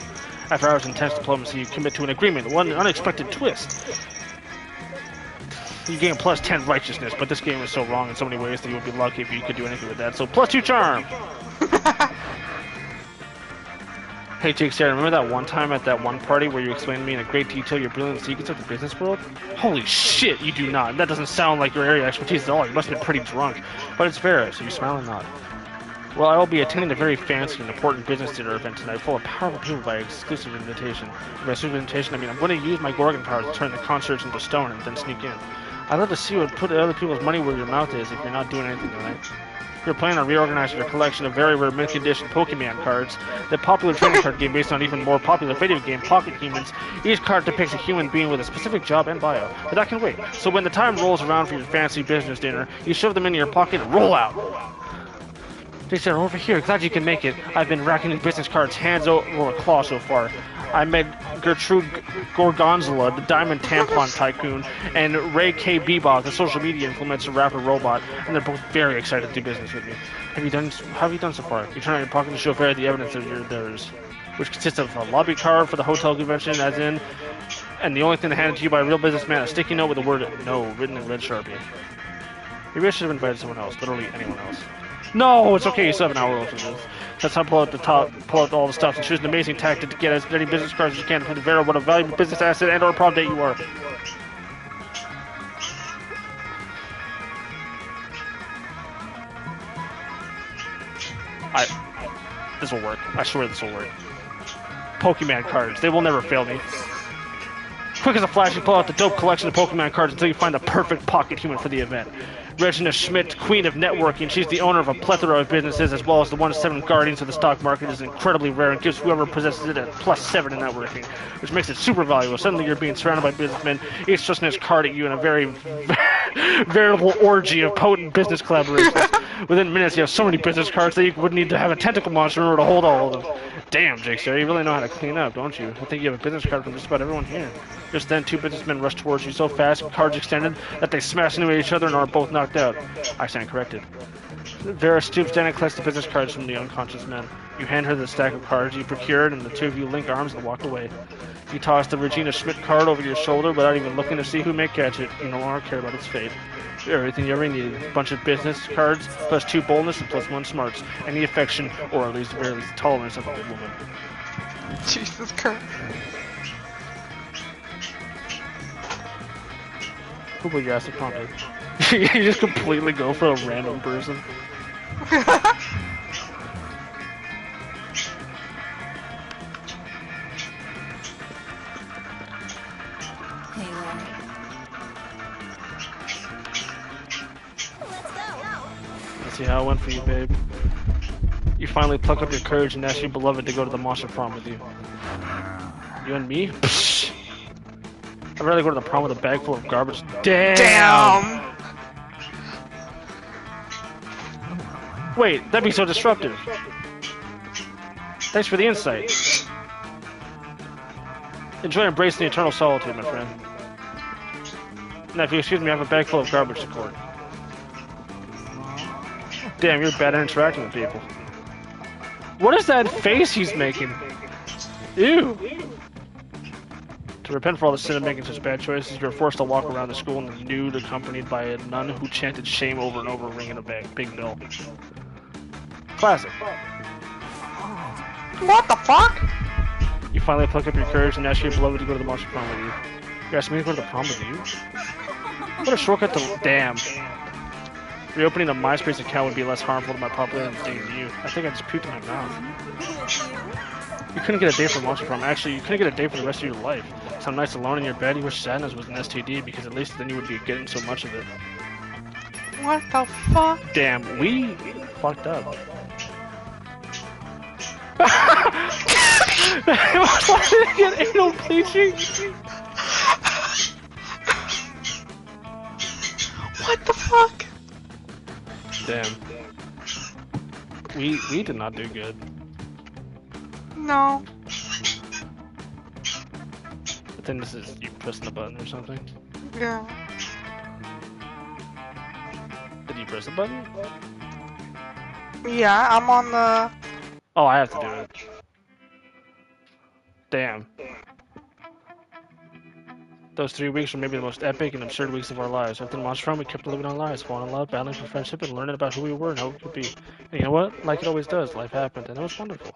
After hours of intense diplomacy, you commit to an agreement. One unexpected twist. You gain +10 righteousness, but this game is so wrong in so many ways that you would be lucky if you could do anything with that. So +2 charm. Hey Jake, Sarah, remember that one time at that one party where you explained to me in a great detail your brilliant secrets of the business world? Holy shit, you do not. That doesn't sound like your area of expertise at all. You must have been pretty drunk. But it's fair, so you smile and nod. Well, I will be attending a very fancy and important business dinner event tonight full of powerful people by exclusive invitation. By exclusive invitation, I mean I'm going to use my Gorgon powers to turn the concerts into stone and then sneak in. I'd love to see what put other people's money where your mouth is if you're not doing anything tonight. You're planning on reorganizing your collection of very rare mint-condition Pokemon cards, the popular trading card game based on even more popular video game, Pocket Humans. Each card depicts a human being with a specific job and bio, but that can wait. So when the time rolls around for your fancy business dinner, you shove them into your pocket and roll out. They said, over here, glad you can make it. I've been racking business cards hands over claw so far. I met Gertrude Gorgonzola, the diamond tampon tycoon, and Ray K. Bebop, the social media influencer rapper robot, and they're both very excited to do business with me. How have you done so far? You turn out your pocket to show Farrah the evidence of theirs, which consists of a lobby card for the hotel convention, as in, and the only thing handed to you by a real businessman, a sticky note with the word "No" written in red Sharpie. Maybe I should have invited someone else, literally anyone else. No, it's okay, you still have an hour left of this. That's how pull out all the stuff and choose an amazing tactic to get as many business cards as you can to verify what a valuable business asset and or prom date you are. This will work. I swear this will work. Pokemon cards. They will never fail me. Quick as a flash, you pull out the dope collection of Pokemon cards until you find the perfect pocket human for the event. Regina Schmidt, queen of networking, she's the owner of a plethora of businesses as well as the 1-7 guardians of the stock market, is incredibly rare and gives whoever possesses it a +7 in networking, which makes it super valuable. Suddenly you're being surrounded by businessmen, each thrusting his card at you in a very veritable orgy of potent business collaborations. Within minutes, you have so many business cards that you would need to have a tentacle monster in order to hold all of them. Damn, Jake, sir, you really know how to clean up, don't you? I think you have a business card from just about everyone here. Just then, two businessmen rush towards you so fast, cards extended, that they smash into each other and are both knocked out. I stand corrected. Vera stoops down and collects the business cards from the unconscious men. You hand her the stack of cards you procured, and the two of you link arms and walk away. You toss the Regina Schmidt card over your shoulder without even looking to see who may catch it. You no longer care about its fate. Everything you ever needed. A bunch of business cards, +2 boldness, and +1 smarts. Any affection, or at least very least tolerance of a woman. Jesus Christ. Who would you ask to prom date? You just completely go for a random person. Let's see how it went for you, babe. You finally pluck up your courage and ask your beloved to go to the monster prom with you. You and me? Psh. I'd rather go to the prom with a bag full of garbage. Damn! Wait, that'd be so disruptive. Thanks for the insight. Enjoy embracing the eternal solitude, my friend. Now, if you excuse me, I have a bag full of garbage to collect. Damn, you're bad at interacting with people. What is that face he's making? Ew! To repent for all the sin of making such bad choices, you're forced to walk around the school in the nude, accompanied by a nun who chanted shame over and over, ringing a big bell. Classic. What the fuck? You finally pluck up your courage and ask your beloved to go to the monster prom with you. You asked me to go to the prom with you? What a shortcut to... Damn. Reopening a MySpace account would be less harmful to my popularity than dating you. I think I just puked in my mouth. You couldn't get a date for Monster Prom. Actually, you couldn't get a date for the rest of your life. Some nights alone in your bed, you wish sadness was an STD because at least then you would be getting so much of it. What the fuck? Damn, we fucked up. Why did I get anal bleaching? What the fuck? Damn. We did not do good. No. I think this is you pressing the button or something. Yeah. Did you press the button? Yeah, I'm on the... Oh, I have to do it. Damn. Those 3 weeks were maybe the most epic and absurd weeks of our lives. After the Monster Prom, we kept living our lives, falling in love, battling for friendship, and learning about who we were and how we could be. And you know what? Like it always does, life happened, and it was wonderful.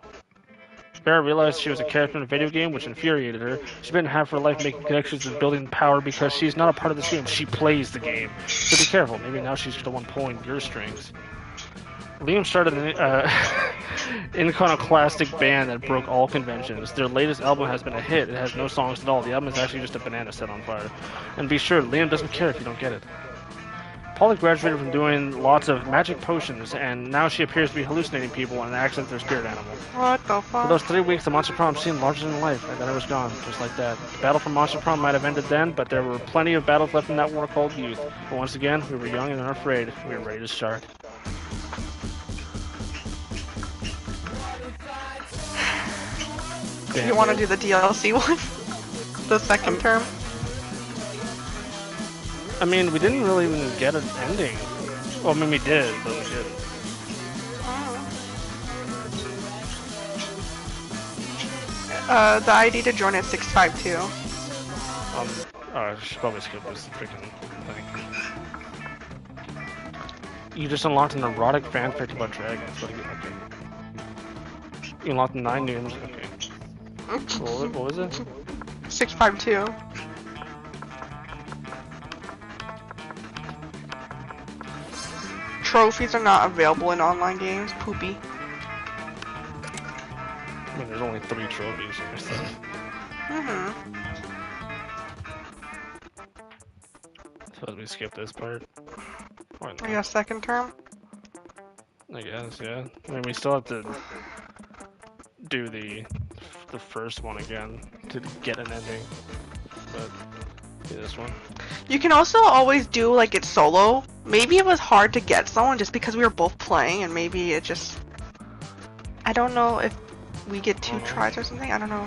Bear realized she was a character in a video game, which infuriated her. She spent half her life making connections and building power because she's not a part of this game. She plays the game. So be careful. Maybe now she's the one pulling your strings. Liam started an iconoclastic band that broke all conventions. Their latest album has been a hit. It has no songs at all. The album is actually just a banana set on fire. And be sure, Liam doesn't care if you don't get it. Paula graduated from doing lots of magic potions, and now she appears to be hallucinating people and acts as their spirit animal. What the fuck? For those 3 weeks, the Monster Prom seemed larger than life, and then it was gone, just like that. The battle for Monster Prom might have ended then, but there were plenty of battles left in that war called youth. But once again, we were young and unafraid. We were ready to start. You want to do the DLC one? The second term? I mean, we didn't really even get an ending. Well, I mean, we did, but we didn't. The ID to join is 652. I should probably skip this freaking thing. You just unlocked an erotic fanfic about dragons. What do you okay. You unlocked 9 new images. Okay. What was it? 652. Trophies are not available in online games. Poopy. I mean, there's only 3 trophies. So. So let me skip this part. Why not? I guess second term? I guess, yeah. I mean, we still have to do the first one again to get an ending, but do this one. You can also always do like it solo. Maybe it was hard to get someone just because we were both playing, and maybe it just... I don't know if we get 2 tries or something. I don't know.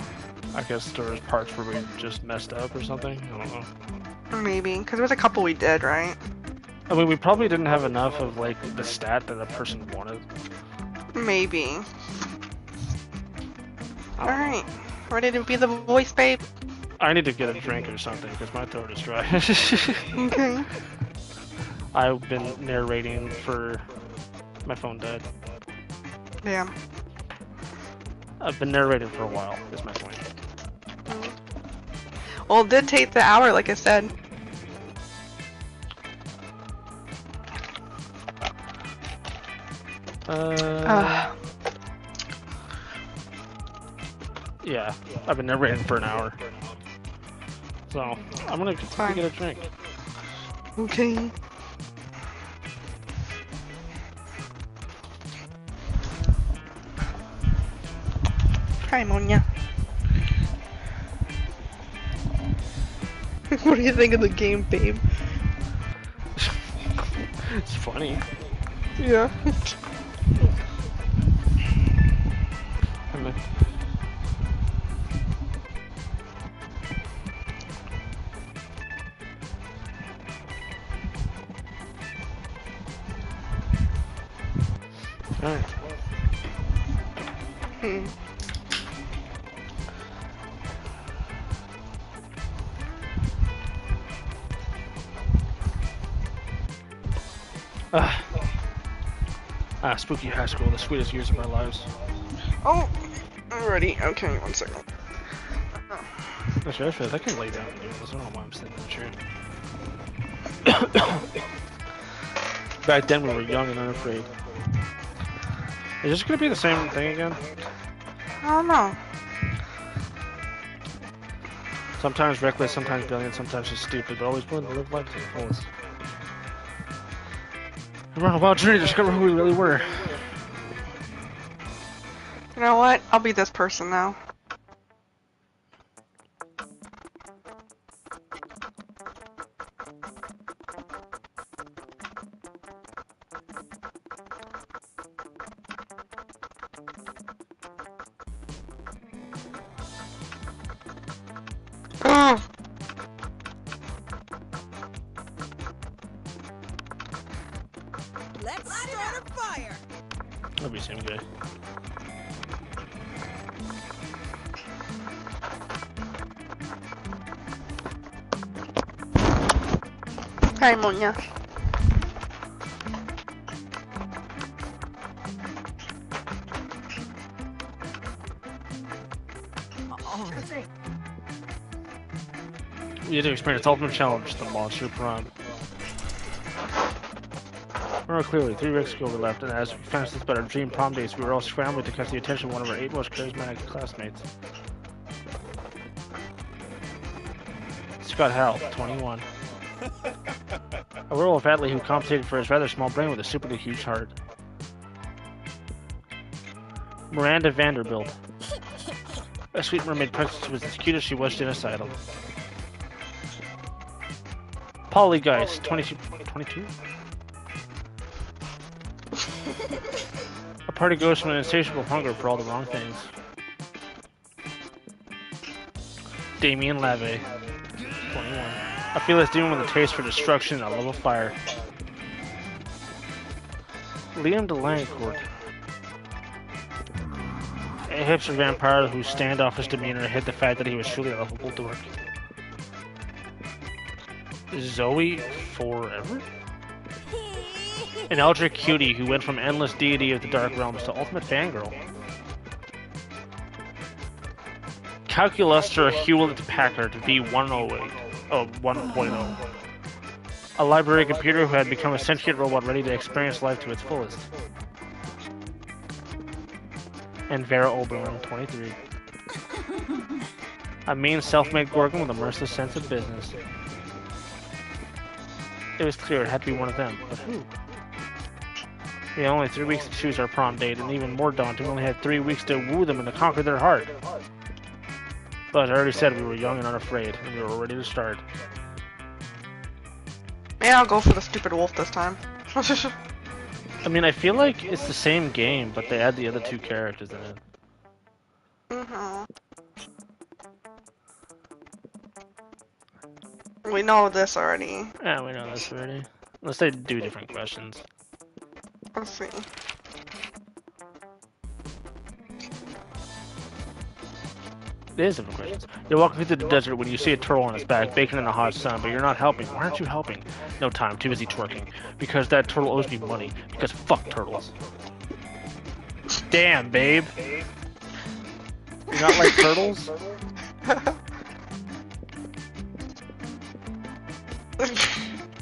I guess there was parts where we just messed up or something. I don't know. Maybe, because there was a couple we did, right? I mean, we probably didn't have enough of like the stat that a person wanted. Maybe. Alright. Ready to be the voice, babe? I need to get a drink or something because my throat is dry. Okay. I've been narrating for... My phone died. Damn. I've been narrating for a while, is my point. Well, it did take the hour, like I said. Yeah, I've been narrating for an hour. So, I'm gonna get a drink. Okay. Hi, Monya. What do you think of the game, babe? It's funny. Yeah. Alright. Spooky high school, the sweetest years of our lives. Oh, I'm ready. Okay, 1 second. Actually, I can lay down and do this. I don't know why I'm sitting in the chair. back then we were young and unafraid. Is this gonna be the same thing again? I don't know. Sometimes reckless, sometimes brilliant, sometimes just stupid, but always willing to live life to the fullest. We're on a wild journey to discover who we really were. You know what? I'll be this person now. Ugh. Let's start a fire. That'll be the same guy. Hi, Monya. We had to experience the ultimate challenge, the monster prom. Remember clearly, 3 weeks ago we left, and as we finished this better dream prom days, we were all scrambling to catch the attention of one of our 8 most charismatic classmates. Scott Howell, 21. A werewolf athlete who compensated for his rather small brain with a superly huge heart. Miranda Vanderbilt. A sweet mermaid princess who was as cute as she was genocidal. Polygeist, 22? A party ghost with an insatiable hunger for all the wrong things. Damien Lave, 21. A fearless demon with a taste for destruction and a love of fire. Liam Delancourt. A hipster vampire whose standoffish demeanor hid the fact that he was truly a lovable dork. Zoe Forever? An eldritch cutie who went from endless deity of the dark realms to ultimate fangirl. Calculuster Hewlett Packard V108. Oh, 1.0. A library computer who had become a sentient robot ready to experience life to its fullest. And Vera Oberlin, 23. A mean self-made Gorgon with a merciless sense of business. It was clear it had to be one of them, but who? We had only 3 weeks to choose our prom date, and even more daunting, we only had 3 weeks to woo them and to conquer their heart. But as I already said, we were young and unafraid, and we were ready to start. Maybe I'll go for the stupid wolf this time. I mean, I feel like it's the same game, but they add the other 2 characters in it. We know this already. Yeah, we know this already. Unless they do different questions. Let's see. It is different questions. You're walking through the desert when you see a turtle on its back, baking in the hot sun, but you're not helping. Why aren't you helping? No time, too busy twerking. Because that turtle owes me money. Because fuck turtles. Damn, babe. You not like turtles?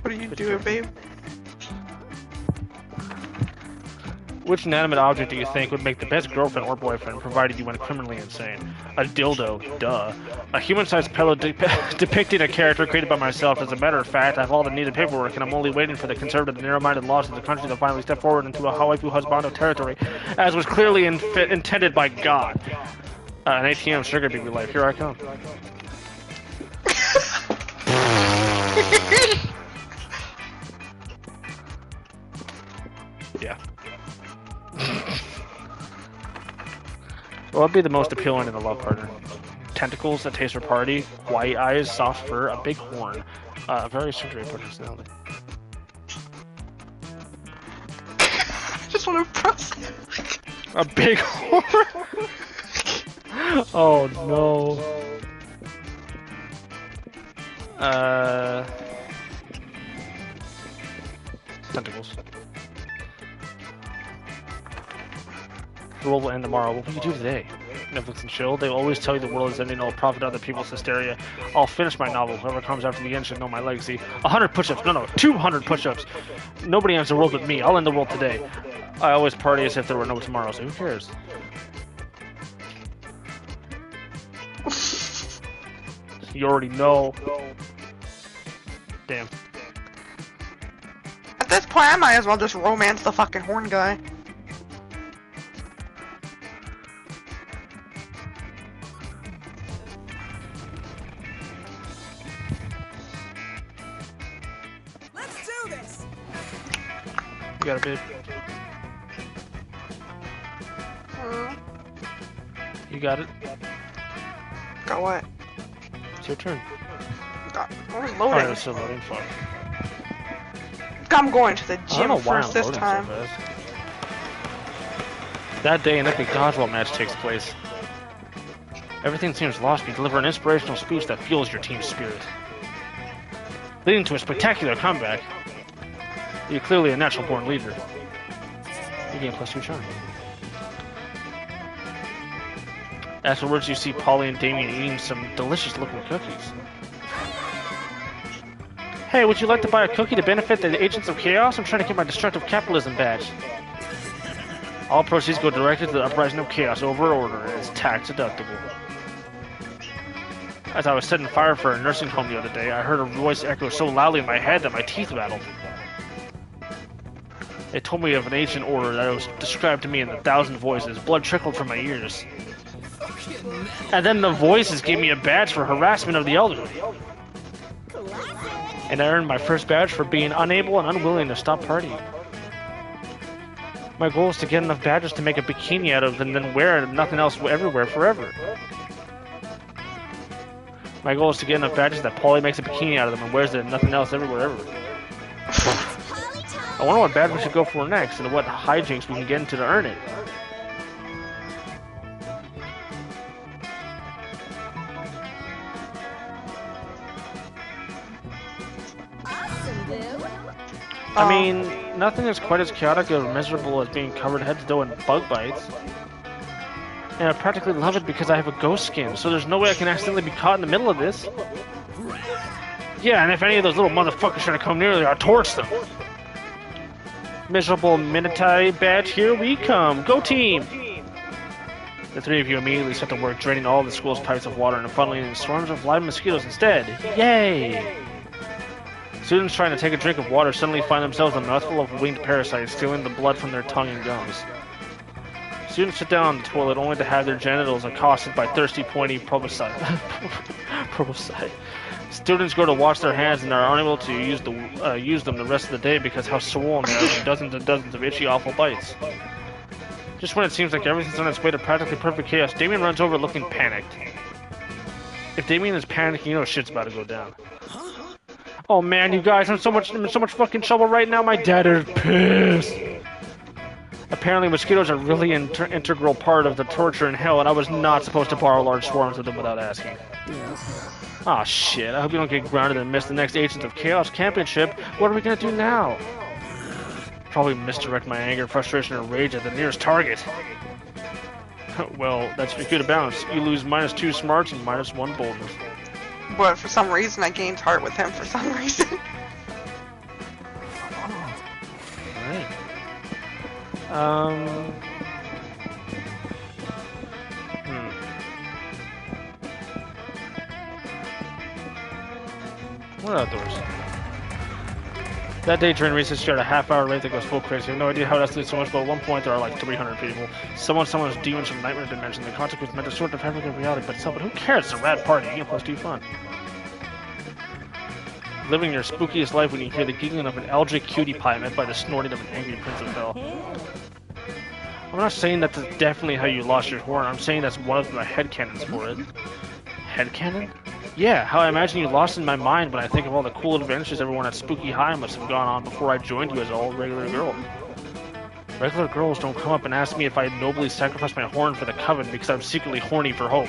What are you doing, babe? Which inanimate object do you think would make the best girlfriend or boyfriend, provided you went criminally insane? A dildo, duh. A human-sized pillow depicting a character created by myself. As a matter of fact, I have all the needed paperwork, and I'm only waiting for the conservative, narrow-minded laws of the country to finally step forward into a Hawaiipu husbando territory, as was clearly intended by God. An ATM sugar baby life. Here I come. Yeah. What would be the most appealing in a love partner? Tentacles, a taster party, white eyes, soft fur, a big horn, a very surgery personality. Just want to impress. A big horn? Oh no. Tentacles. The world will end tomorrow. What will you do today? Netflix and chill. They always tell you the world is ending. I'll profit other people's hysteria. I'll finish my novel. Whoever comes after the end should know my legacy. 100 push-ups. No, 200 push-ups. Nobody ends the world but me. I'll end the world today. I always party as if there were no tomorrow, so who cares? You already know. Damn. At this point, I might as well just romance the fucking horn guy. Let's do this. You got it, babe. You got it. Got what? It's your turn. Got Alright, loading. it's still loading. Fuck. I'm going to the I don't gym know why first I'm this loading time. so fast. That day, an epic dodgeball match takes place. Everything seems lost. You deliver an inspirational speech that fuels your team's spirit, leading to a spectacular comeback. You're clearly a natural-born leader. You gain +2 charm. Afterwards, you see Polly and Damien eating some delicious-looking cookies. Hey, would you like to buy a cookie to benefit the Agents of Chaos? I'm trying to get my destructive capitalism badge. All proceeds go directly to the Uprising of Chaos over order, and it's tax deductible. As I was setting fire for a nursing home the other day, I heard a voice echo so loudly in my head that my teeth rattled. It told me of an ancient order that was described to me in 1,000 voices. Blood trickled from my ears. And then the voices gave me a badge for harassment of the elderly. And I earned my first badge for being unable and unwilling to stop partying. My goal is to get enough badges to make a bikini out of and then wear it, nothing else everywhere forever. My goal is to get enough badges that Polly makes a bikini out of them and wears it and nothing else everywhere ever. I wonder what badge we should go for next and what hijinks we can get into to earn it. I mean, nothing is quite as chaotic or miserable as being covered head to toe in bug bites. And I practically love it because I have a ghost skin, so there's no way I can accidentally be caught in the middle of this. Yeah, and if any of those little motherfuckers try to come near me, I'll torch them. Miserable Minotai badge, here we come. Go team! The three of you immediately set to work draining all of the school's pipes of water and funneling in swarms of live mosquitoes instead. Yay! Students trying to take a drink of water suddenly find themselves in a mouthful of winged parasites stealing the blood from their tongue and gums. Students sit down on the toilet only to have their genitals accosted by thirsty, pointy proboscis. Proboscis. Students go to wash their hands and are unable to use them the rest of the day because how swollen they are from dozens and dozens of itchy, awful bites. Just when it seems like everything's on its way to practically perfect chaos, Damien runs over looking panicked. If Damien is panicking, you know shit's about to go down. Oh man, you guys, I'm in so much fucking trouble right now. My dad is pissed. Apparently, mosquitoes are really an integral part of the torture in hell, and I was not supposed to borrow large swarms of them without asking. Aw, shit. I hope you don't get grounded and miss the next Agents of Chaos Championship. What are we gonna do now? Probably misdirect my anger, frustration, and rage at the nearest target. Well, that's good to balance. You lose -2 smarts and -1 boldness. But for some reason, I gained heart with him for some reason. Alright. What outdoors? That day during recess, she had a half-hour rate that goes full crazy. I have no idea how it escalates so much, but at one point there are like 300 people. Someone's demons from Nightmare Dimension. The concept was meant to sort of fabric of reality, but itself. But who cares? It's a rad party. You can +2 fun. Living your spookiest life when you hear the giggling of an algae cutie pie met by the snorting of an angry Prince of Hell. I'm not saying that's definitely how you lost your horn. I'm saying that's one of my headcanons for it. Headcanon? Yeah, how I imagine you lost in my mind when I think of all the cool adventures everyone at Spooky High must have gone on before I joined you as an all-regular girl. Regular girls don't come up and ask me if I nobly sacrificed my horn for the coven because I'm secretly horny for hope.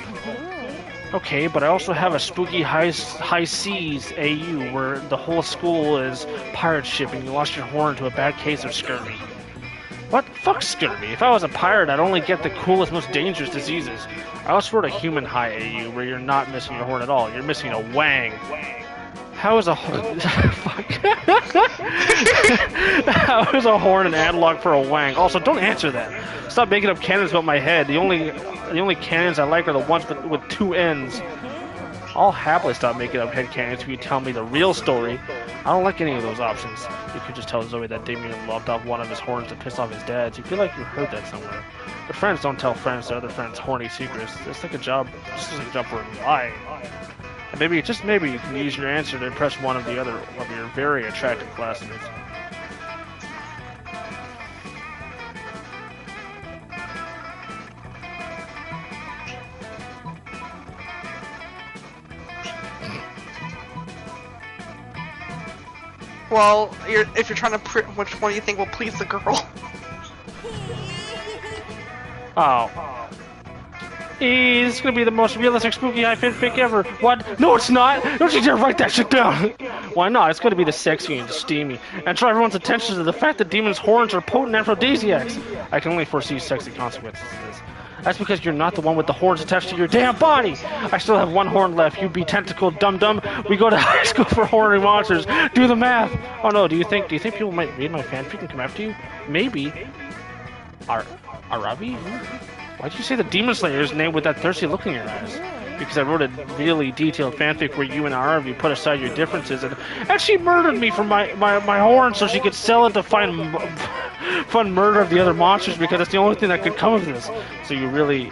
Okay, but I also have a Spooky High Seas AU where the whole school is pirate ship and you lost your horn to a bad case of scurvy. What? Fuck scared me. If I was a pirate, I'd only get the coolest, most dangerous diseases. I also wrote a human high AU where you're not missing your horn at all. You're missing a wang. How is a fuck? How is a horn an analog for a wang? Also, don't answer that. Stop making up canons about my head. The only canons I like are the ones with two ends. I'll happily stop making up head canons if you tell me the real story. I don't like any of those options. You could just tell Zoe that Damien lopped off one of his horns to piss off his dad. You feel like you heard that somewhere. But friends don't tell friends their other friends' horny secrets. It's like a job. This is a job for a lie. And maybe, just maybe, you can use your answer to impress one of the other of your very attractive classmates. Well, if you're trying to which one do you think will please the girl? Oh. This is gonna be the most realistic spooky high fanfic ever. What? No, it's not! Don't you dare write that shit down! Why not? It's gonna be the sexy and steamy, and draw everyone's attention to the fact that demons' horns are potent aphrodisiacs. I can only foresee sexy consequences of this. That's because you're not the one with the horns attached to your damn body! I still have one horn left, you be tentacled dum-dum. We go to high school for horny monsters. Do the math! Oh no, do you think people might read my fanfic and come after you? Maybe. Arabi? Why'd you say the Demon Slayer's name with that thirsty look in your eyes? Because I wrote a really detailed fanfic where you and Arabi put aside your differences and she murdered me for my horn so she could sell it to fund murder of the other monsters because that's the only thing that could come of this. So you really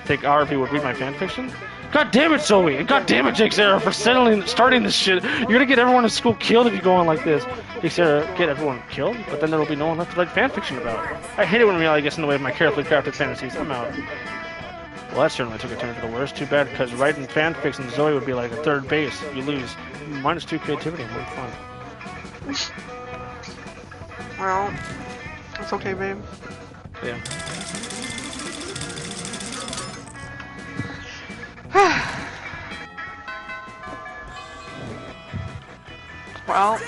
think Arabi would read my fanfiction? God damn it, Zoe! And god damn it, Jake Sarah, for starting this shit! You're gonna get everyone in school killed if you go on like this. Jake Sarah, get everyone killed? But then there'll be no one left to write fanfiction about. I hate it when reality gets in the way of my carefully crafted fantasies. I'm out. Well, that certainly took a turn for the worse. Too bad, because writing fanfics and Zoe would be like a third base. You lose. -2 creativity, more fun. Well, it's okay, babe. Yeah. Well,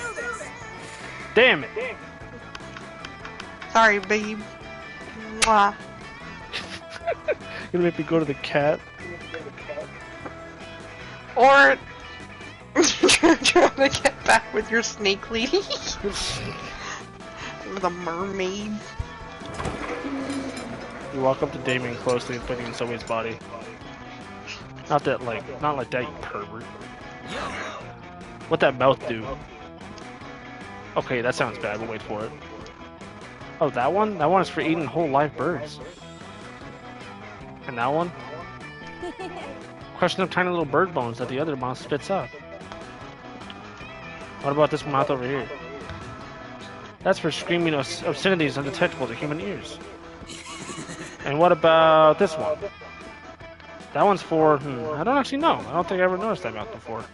Damn it! sorry, babe. Mwah. You're gonna make me go to the cat? Or trying to get back with your snake lady. With a mermaid. You walk up to Damien closely and putting in Zoe's body. Not like that, you pervert. What'd that mouth do? Okay, that sounds bad, we'll wait for it. Oh, that one? That one is for eating whole live birds. And that one? Crushing up tiny little bird bones that the other mouth spits out. What about this mouth over here? That's for screaming obscenities undetectable to human ears. And what about this one? That one's for, I don't actually know. I don't think I ever noticed that mouth before.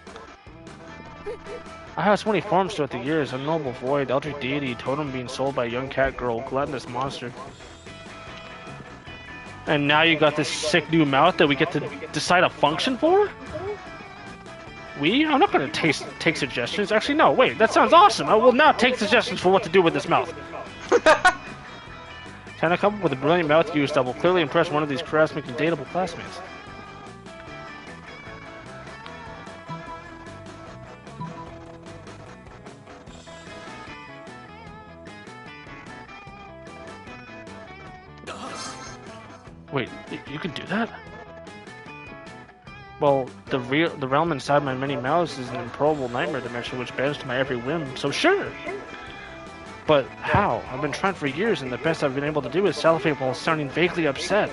I have so many forms throughout the years. A noble void, eldritch deity, totem being sold by a young cat girl, gluttonous monster. And now you got this sick new mouth that we get to decide a function for? I'm not going to take suggestions. Actually, no, wait, that sounds awesome. I will now take suggestions for what to do with this mouth. Can I come up with a brilliant mouth use that will clearly impress one of these charismatic and dateable classmates? Wait, you can do that? Well, the realm inside my many mouths is an improbable nightmare dimension which bends to my every whim, so sure! But how? I've been trying for years, and the best I've been able to do is salivate while sounding vaguely upset.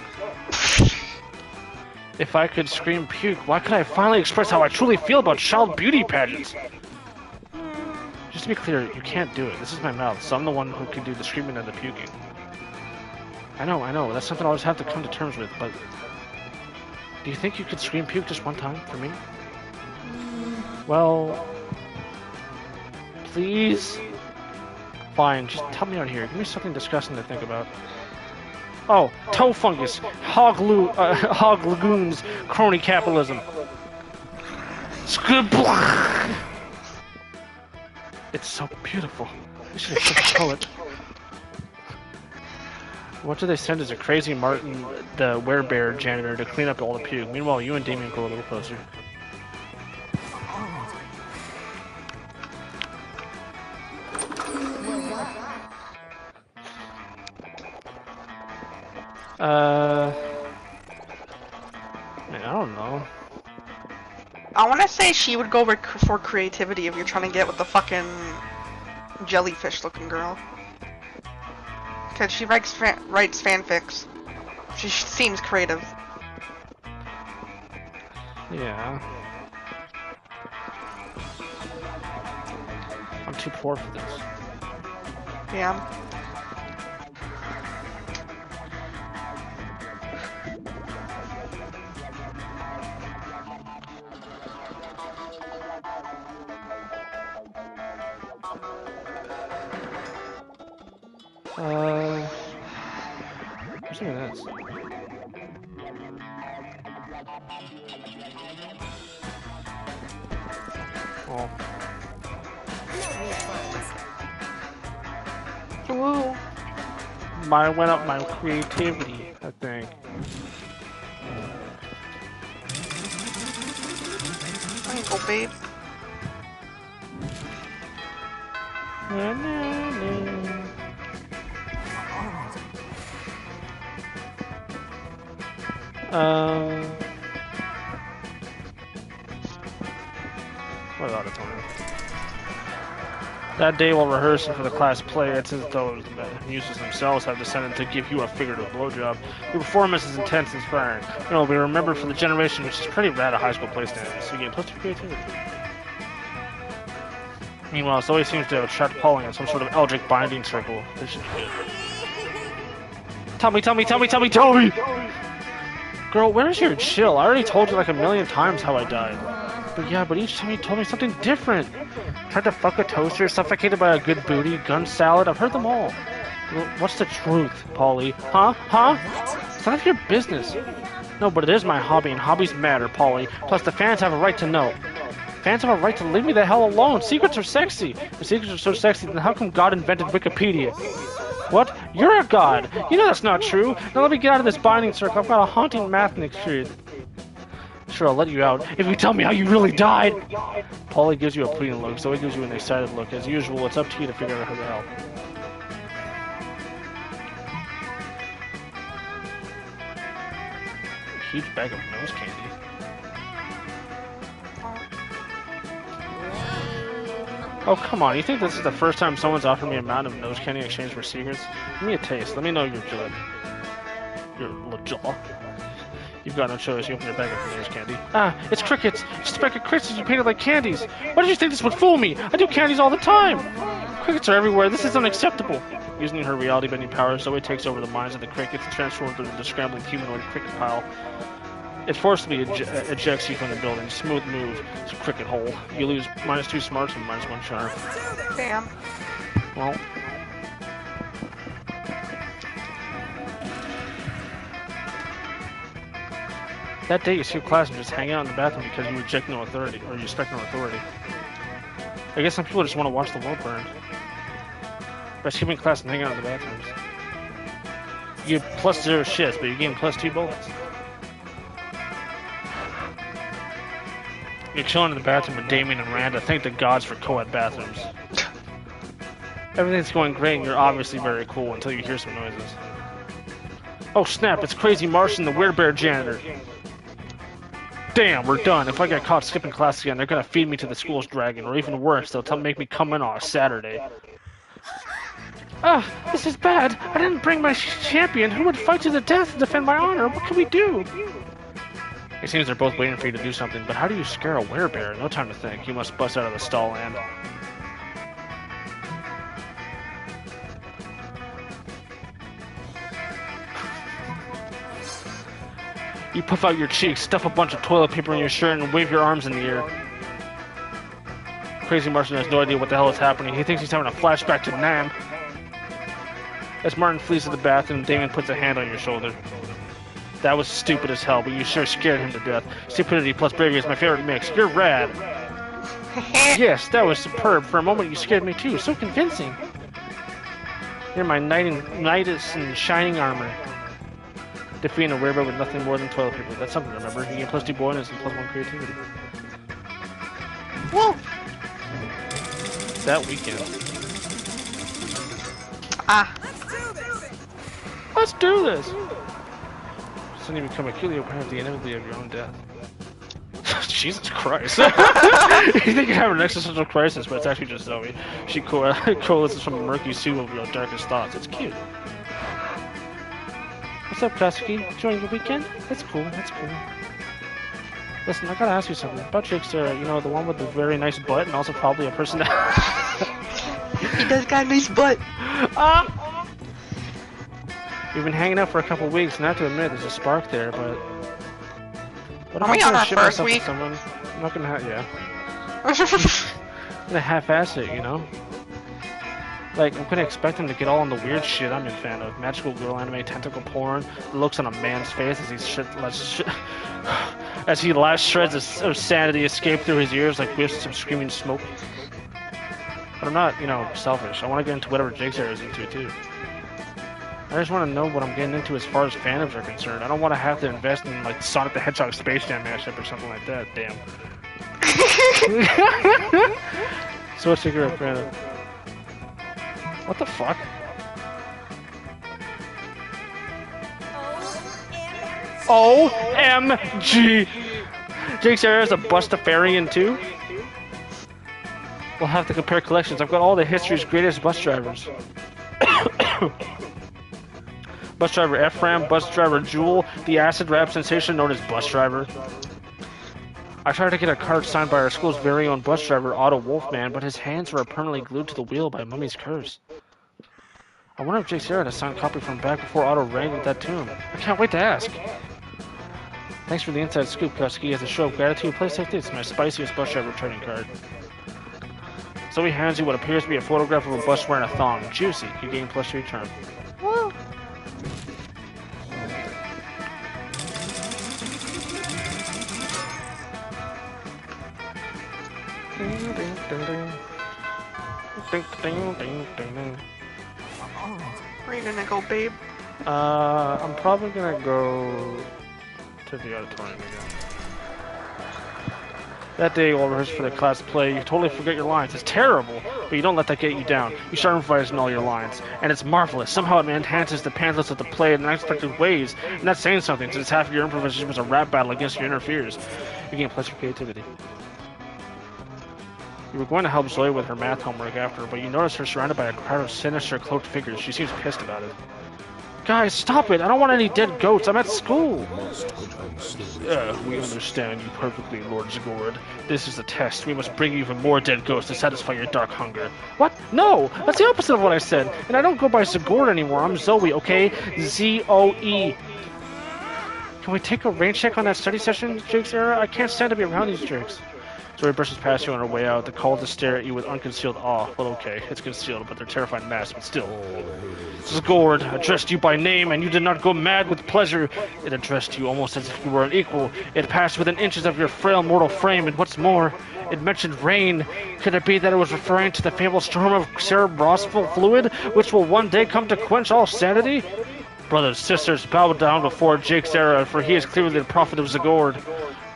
If I could scream puke, why could I finally express how I truly feel about child beauty pageants? Just to be clear, you can't do it. This is my mouth, so I'm the one who can do the screaming and the puking. I know, that's something I'll just have to come to terms with, but... Do you think you could scream puke just one time for me? Well... Please? Fine, just help me out here. Give me something disgusting to think about. Oh, toe fungus, hog lagoons, crony capitalism. It's so beautiful. You should have such a poet. What do they send as a crazy Martin, the werebear janitor, to clean up all the puke? Meanwhile, you and Damien go a little closer. Man, I don't know. I want to say she would go for creativity if you're trying to get with the fucking jellyfish-looking girl. Because she writes fanfics. She seems creative. Yeah. I'm too poor for this. Yeah. What's even this? Oh. Woo. Went up my creativity, I think. There you go, babe. Na, na, na. What auditorium? That day while rehearsing for the class play, it's as though the muses themselves have decided to give you a figurative blowjob. Your performance is intense and inspiring. It will be remembered for the generation, which is pretty rad at high school play standards, so you get plus 2 creativity. Meanwhile, Zoe seems to have trapped Pauline in some sort of algic binding circle. This should be good. Tell me! Girl, where's your chill? I already told you like a million times how I died. But each time you told me something different. Tried to fuck a toaster, suffocated by a good booty, gun salad, I've heard them all. Well, what's the truth, Polly? Huh? It's none of your business. No, but it is my hobby, and hobbies matter, Polly. Plus, the fans have a right to know. Fans have a right to leave me the hell alone. Secrets are sexy. If secrets are so sexy, then how come God invented Wikipedia? What? You're a god. You know that's not true. Now let me get out of this binding circle. I've got a haunting math experience. Sure, I'll let you out if you tell me how you really died. Polly gives you a pleading look, Zoe gives you an excited look. As usual, it's up to you to figure out how to help. Huge bag of nose candy. Oh, come on. You think this is the first time someone's offered me a mountain of nose candy in exchange for secrets? Give me a taste. Let me know you're good. You're legit. You've got no choice. You open your bag of nose candy. Ah, it's crickets. Just a bag of crickets you painted like candies. Why did you think this would fool me? I do candies all the time. Crickets are everywhere. This is unacceptable. Using her reality-bending powers, Zoe takes over the minds of the crickets and transforms them into scrambling humanoid cricket pile. It forcibly ejects you from the building. Smooth move. It's a cricket hole. You lose -2 smarts and -1 charm. Damn. Well. That day you skip class and just hang out in the bathroom because you reject no authority, or you respect no authority. I guess some people just want to watch the world burn. By skipping class and hanging out in the bathrooms. You get +0 shits, but you gain +2 bullets. You're chilling in the bathroom with Damien and Randa. Thank the gods for co-ed bathrooms. Everything's going great and you're obviously very cool until you hear some noises. Oh snap, it's Crazy Martian, the werebear janitor. Damn, we're done. If I get caught skipping class again, they're gonna feed me to the school's dragon, or even worse, they'll make me come in on a Saturday. Ah, this is bad. I didn't bring my champion. Who would fight to the death to defend my honor? What can we do? It seems they're both waiting for you to do something, but how do you scare a werebear? No time to think. You must bust out of the stall and... You puff out your cheeks, stuff a bunch of toilet paper in your shirt, and wave your arms in the air. Crazy Martian has no idea what the hell is happening. He thinks he's having a flashback to Nam. As Martin flees to the bathroom, Damien puts a hand on your shoulder. That was stupid as hell, but you sure scared him to death. Stupidity plus bravery is my favorite mix. You're rad. Yes, that was superb. For a moment you scared me too. So convincing. You're my knights in shining armor. Defeating a werebear with nothing more than toilet paper. That's something to remember. You get +2 bonus and +1 creativity. Woo! That weekend. Ah. Let's do this. Let's do this! Suddenly become acutely apparent the inevitability of your own death. Jesus Christ. You think you're having an existential crisis, but it's actually just Zoe. She coalesces from a murky soup of your darkest thoughts. It's cute. What's up, Klasky? Enjoying your weekend? That's cool, that's cool. Listen, I gotta ask you something. About Jake Sarah, you know, the one with the very nice butt and also probably a personality. He does got a nice butt. We've been hanging out for a couple weeks, and I have to admit, there's a spark there, but... What if Are we I'm on gonna our shit first myself with week? someone? I'm not gonna yeah. I'm gonna half-ass it, you know? Like, I'm gonna expect him to get all on the weird shit I'm a fan of. Magical girl anime, tentacle porn, the looks on a man's face as as he last shreds of sanity escape through his ears like wisps of screaming smoke. But I'm not, you know, selfish. I want to get into whatever Jake's is into, too. I just want to know what I'm getting into as far as fandoms are concerned. I don't want to have to invest in, like, Sonic the Hedgehog Space Jam mashup or something like that. Damn. So what's your girl, Brandon? What the fuck? OMG! Jake Sarah is a Bustafarian too? We'll have to compare collections. I've got all the history's greatest bus drivers. Bus driver Ephraim, bus driver Jewel, the acid rap sensation known as Bus Driver. I tried to get a card signed by our school's very own bus driver, Otto Wolfman, but his hands were permanently glued to the wheel by Mummy's curse. I wonder if Jake Sarah had a signed copy from back before Otto rang with that tune. I can't wait to ask. Thanks for the inside scoop, Kusky. As a show of gratitude, place like this, my spiciest bus driver trading card. Zoe hands you what appears to be a photograph of a bus wearing a thong. Juicy. You gain +3 charm. Woo! Where are you gonna go, babe? I'm probably gonna go to the auditorium again. That day, while rehearsing for the class play, you totally forget your lines. It's terrible, but you don't let that get you down. You start improvising all your lines, and it's marvelous. Somehow it enhances the pathos of the play in unexpected ways. And that's saying something, since half of your improvisation was a rap battle against your inner fears. You gain +3 creativity. You were going to help Zoe with her math homework after, but you notice her surrounded by a crowd of sinister cloaked figures. She seems pissed about it. Guys, stop it! I don't want any dead goats. I'm at school. We understand you perfectly, Lord Zagord. This is a test. We must bring you even more dead ghosts to satisfy your dark hunger. What? No! That's the opposite of what I said. And I don't go by Zagord anymore. I'm Zoe, okay? Z-O-E. Can we take a rain check on that study session, Jake's era? I can't stand to be around these jerks. Zoe brushes past you on her way out, the call to stare at you with unconcealed awe. Well, okay, it's concealed, but they're terrifying masks, but still. Zagord addressed you by name, and you did not go mad with pleasure. It addressed you almost as if you were an equal. It passed within inches of your frail mortal frame, and what's more, it mentioned rain. Could it be that it was referring to the fabled storm of cerebrospinal fluid, which will one day come to quench all sanity? Brothers, sisters, bow down before Jake's era, for he is clearly the prophet of Zagord.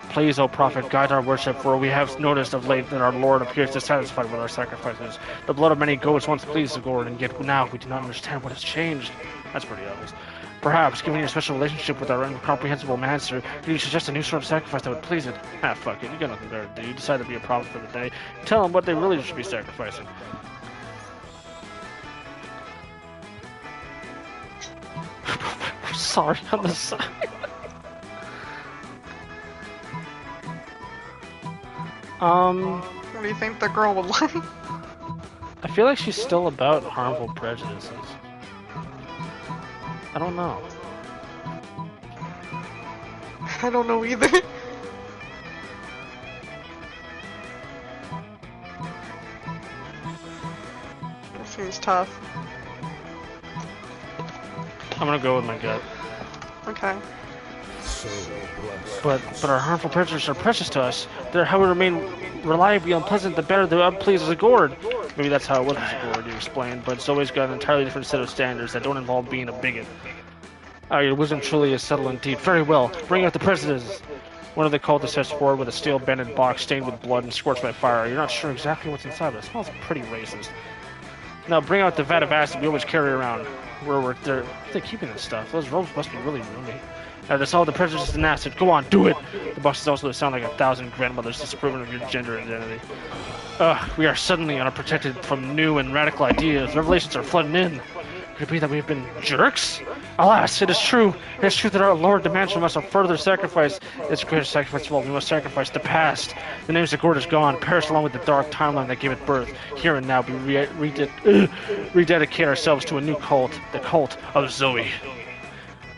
Please, O prophet, guide our worship, for we have noticed of late that our Lord appears dissatisfied with our sacrifices. The blood of many goats once pleased Zagord, and yet now we do not understand what has changed. That's pretty obvious. Perhaps, given your special relationship with our incomprehensible master, could you suggest a new sort of sacrifice that would please it? Ah, fuck it, you got nothing better to do. You decide to be a prophet for the day. Tell them what they really should be sacrificing. Sorry, on the side. What do you think the girl would like? I feel like she's still about harmful prejudices. I don't know. I don't know either. That seems tough. I'm gonna go with my gut. Okay. But our harmful prejudices are precious to us. They're how we remain reliably unpleasant, the better the unpleased Zagord. Maybe that's how it was already explained, but Zoe's got an entirely different set of standards that don't involve being a bigot. Ah, your wisdom truly is subtle indeed. Very well, bring out the prejudices. One of the cultists steps forward with a steel-banded box stained with blood and scorched by fire. You're not sure exactly what's inside, but it smells pretty racist. Now bring out the vat of acid we always carry around. Where they're keeping this stuff. Those robes must be really roomy. Now that's all the prejudice and acid. Go on, do it! The box is also to sound like 1,000 grandmothers disapproving of your gender identity. We are suddenly unprotected from new and radical ideas. Revelations are flooding in. Could it be that we have been jerks? Alas, it is true. It is true that our Lord demands from us a further sacrifice. It's the greatest sacrifice of all. We must sacrifice the past. The names of Gord is gone, perished along with the dark timeline that gave it birth. Here and now, we rededicate ourselves to a new cult, the cult of Zoe.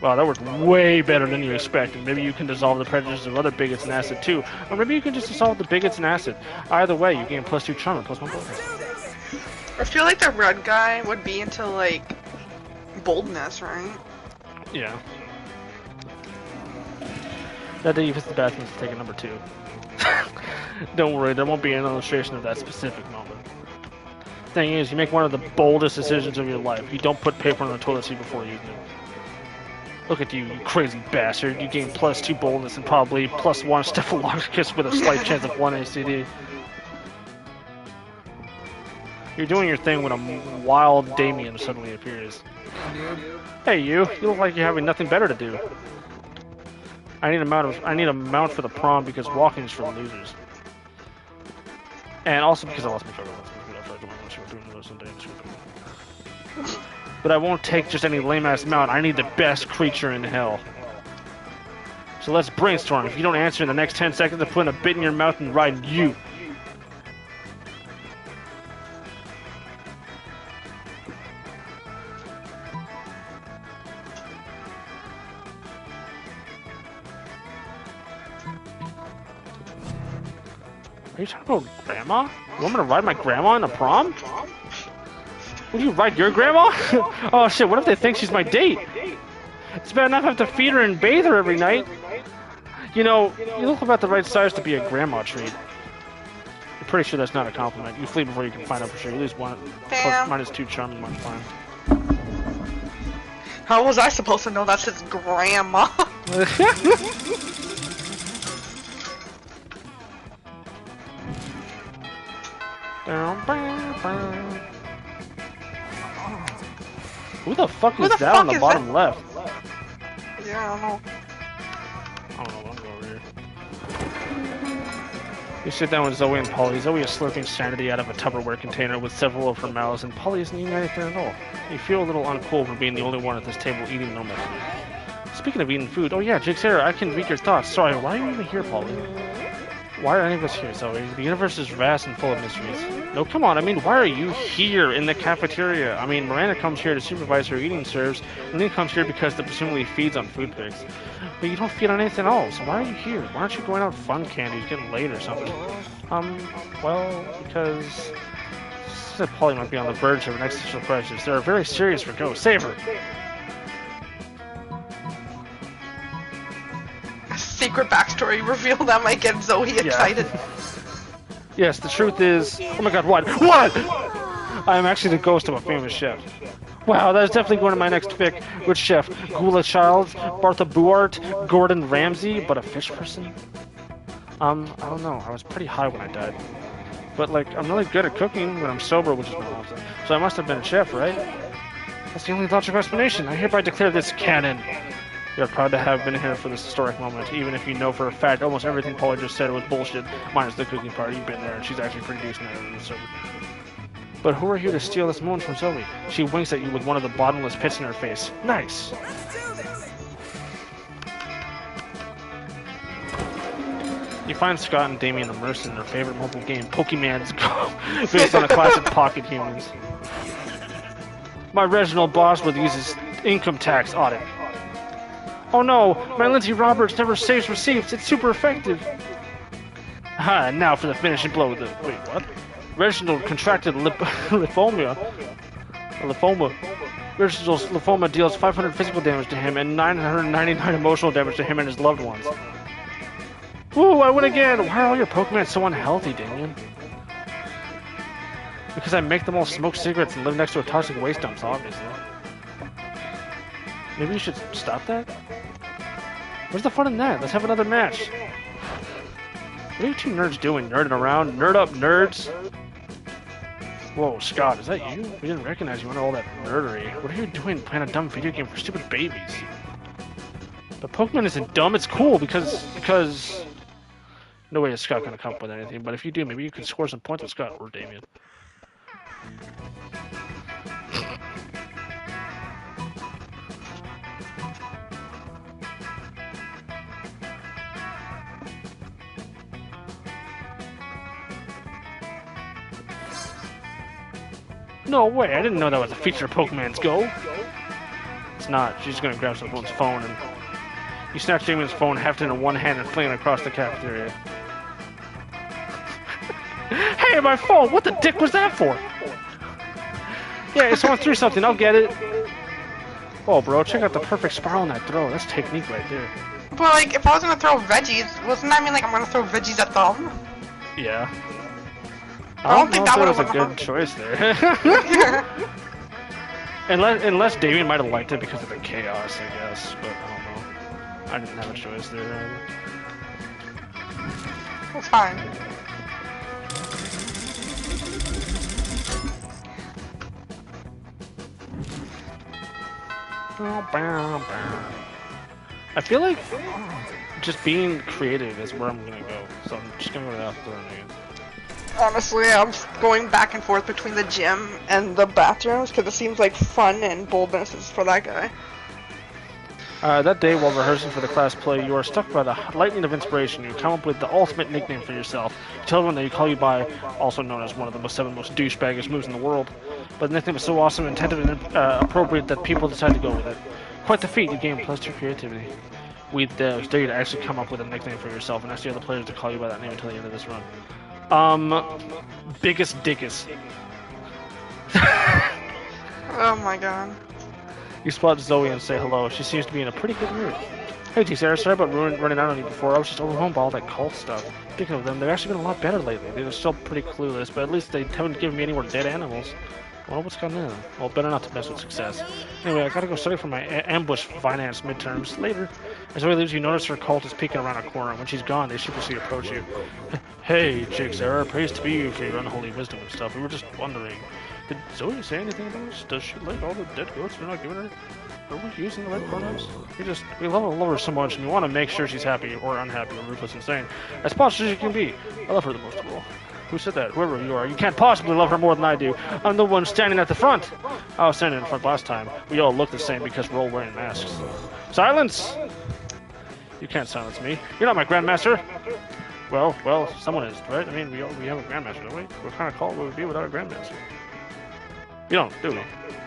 Wow, that worked way better than you expected. Maybe you can dissolve the prejudices of other bigots in acid too. Or maybe you can just dissolve the bigots in acid. Either way, you gain +2 charm and +1 bonus. I feel like the red guy would be into, like, boldness, right? Yeah. That day you visit the bathroom to take a number 2. Don't worry, there won't be an illustration of that specific moment. Thing is, you make one of the boldest decisions of your life. You don't put paper on the toilet seat before using it. Look at you, you crazy bastard. You gain +2 boldness and probably +1 Staphylococcus with a slight chance of 1 ACD. You're doing your thing when a wild Damien suddenly appears. Hey you look like you're having nothing better to do. I need a mount for the prom because walking is for the losers. And also because I lost my photo. But I won't take just any lame-ass mount. I need the best creature in hell. So let's brainstorm. If you don't answer in the next 10 seconds, I'm putting a bit in your mouth and riding you. Are you talking about grandma? You want me to ride my grandma in the prom? Would you ride your grandma? Oh shit, what if they think she's my date? It's bad enough I have to feed her and bathe her every night. You know, you look about the right size to be a grandma treat. I'm pretty sure that's not a compliment. You flee before you can find out for sure. You lose 1, +2 charm and 1 fine. How was I supposed to know that's his grandma? Who the fuck is that on the bottom left? Yeah, I don't know. I'm going over here. You sit down with Zoe and Polly. Zoe is slurping sanity out of a Tupperware container with several of her mouths, and Polly isn't eating anything at all. You feel a little uncool for being the only one at this table eating normal food. Speaking of eating food, oh yeah, Jake's here. I can read your thoughts. Sorry, why are you even here, Polly? Why are any of us here, Zoe? The universe is vast and full of mysteries. No, come on, I mean, why are you here in the cafeteria? I mean, Miranda comes here to supervise her eating serves, and then comes here because it presumably feeds on food pigs. But you don't feed on anything else, so why are you here? Why aren't you going out fun candies, getting late or something? Well, because... She said Polly might be on the verge of an existential crisis. They're very serious for ghosts. Save her! Secret backstory reveal that might get Zoe excited. Yes, the truth is... Oh my god, what? What?! I am actually the ghost of a famous chef. Wow, that is definitely going to my next pick. Which chef? Gula Childs? Bartha Buart? Gordon Ramsay? But a fish person? I don't know. I was pretty high when I died. But, like, I'm really good at cooking when I'm sober, which is not often. So I must have been a chef, right? That's the only logical explanation. I hereby declare this canon. We are proud to have been here for this historic moment, even if you know for a fact almost everything Paula just said was bullshit, minus the cooking part. You've been there, and she's actually pretty decent at it, so. But who are you to steal this moment from Zoe? She winks at you with one of the bottomless pits in her face. Nice! You find Scott and Damien immersed in their favorite mobile game, Pokemon's Go, based on a classic Pocket Humans. My Reginald Bosworth uses income tax audit. Oh no, my Lindsay Roberts never saves receipts. It's super effective. Ah, now for the finishing blow. Wait, what? Reginald contracted lymphoma. Reginald's lymphoma deals 500 physical damage to him and 999 emotional damage to him and his loved ones. Woo, I win again! Why are all your Pokemon so unhealthy, Damien? Because I make them all smoke cigarettes and live next to a toxic waste dump, obviously. Maybe you should stop that? Where's the fun in that? Let's have another match. What are you two nerds doing? Nerding around? Nerd up, nerds? Whoa, Scott, is that you? We didn't recognize you under all that nerdery. What are you doing playing a dumb video game for stupid babies? But Pokemon isn't dumb, it's cool because... No way is Scott gonna come up with anything, but if you do, maybe you can score some points with Scott or Damien. No way, I didn't know that was a feature of Pokemon's Go. It's not. She's gonna grab someone's phone and... You snatch Damien's phone, heft it in one hand, and fling it across the cafeteria. Hey, my phone! What the dick was that for? Yeah, if someone threw something, I'll get it. Oh, bro, check out the perfect spiral in that throw. That's technique right there. But, like, if I was gonna throw veggies, wasn't that mean, like, I'm gonna throw veggies at them? Yeah. I don't think that was would've a good choice there. unless Damien might have liked it because of the chaos, I guess. But I don't know. I didn't have a choice there. That's fine. I feel like just being creative is where I'm gonna go. So I'm just gonna go to the afternoon again. Honestly, I'm going back and forth between the gym and the bathrooms because it seems like fun and boldness is for that guy. That day, while rehearsing for the class play, you are struck by the lightning of inspiration. You come up with the ultimate nickname for yourself. You tell everyone that you call you by, also known as one of the seven most douchebaggish moves in the world. But the nickname is so awesome, intended, and appropriate that people decide to go with it. Quite the feat, you gain +2 creativity. We dare you to actually come up with a nickname for yourself and ask the other players to call you by that name until the end of this run. Biggest Dickus. Oh my god. You spot Zoe and say hello. She seems to be in a pretty good mood. Hey T-Sarah, sorry about running out on you before. I was just overwhelmed by all that cult stuff. Speaking of them, they've actually been a lot better lately. They're still pretty clueless, but at least they haven't given me any more dead animals. Well, what's going on? Well, better not to mess with success. Anyway, I gotta go study for my ambush finance midterms later. As Zoe leaves, you notice her cult is peeking around a corner. When she's gone, they sheepishly approach you. Hey, Jigsaw, praise to be you for your unholy wisdom and stuff. We were just wondering. Did Zoe say anything about this? Does she like all the dead goats we're not giving her? Are we using the right pronouns? We love her so much, and we want to make sure she's happy or unhappy or ruthless and sane. As positive as she can be. I love her the most of all. Who said that? Whoever you are, you can't possibly love her more than I do. I'm the one standing at the front. I was standing in front last time. We all look the same because we're all wearing masks. Silence! You can't silence me. You're not my grandmaster. Well, someone is, right? I mean, we have a grandmaster, don't we? What kind of cult would we be without a grandmaster? You don't, do we?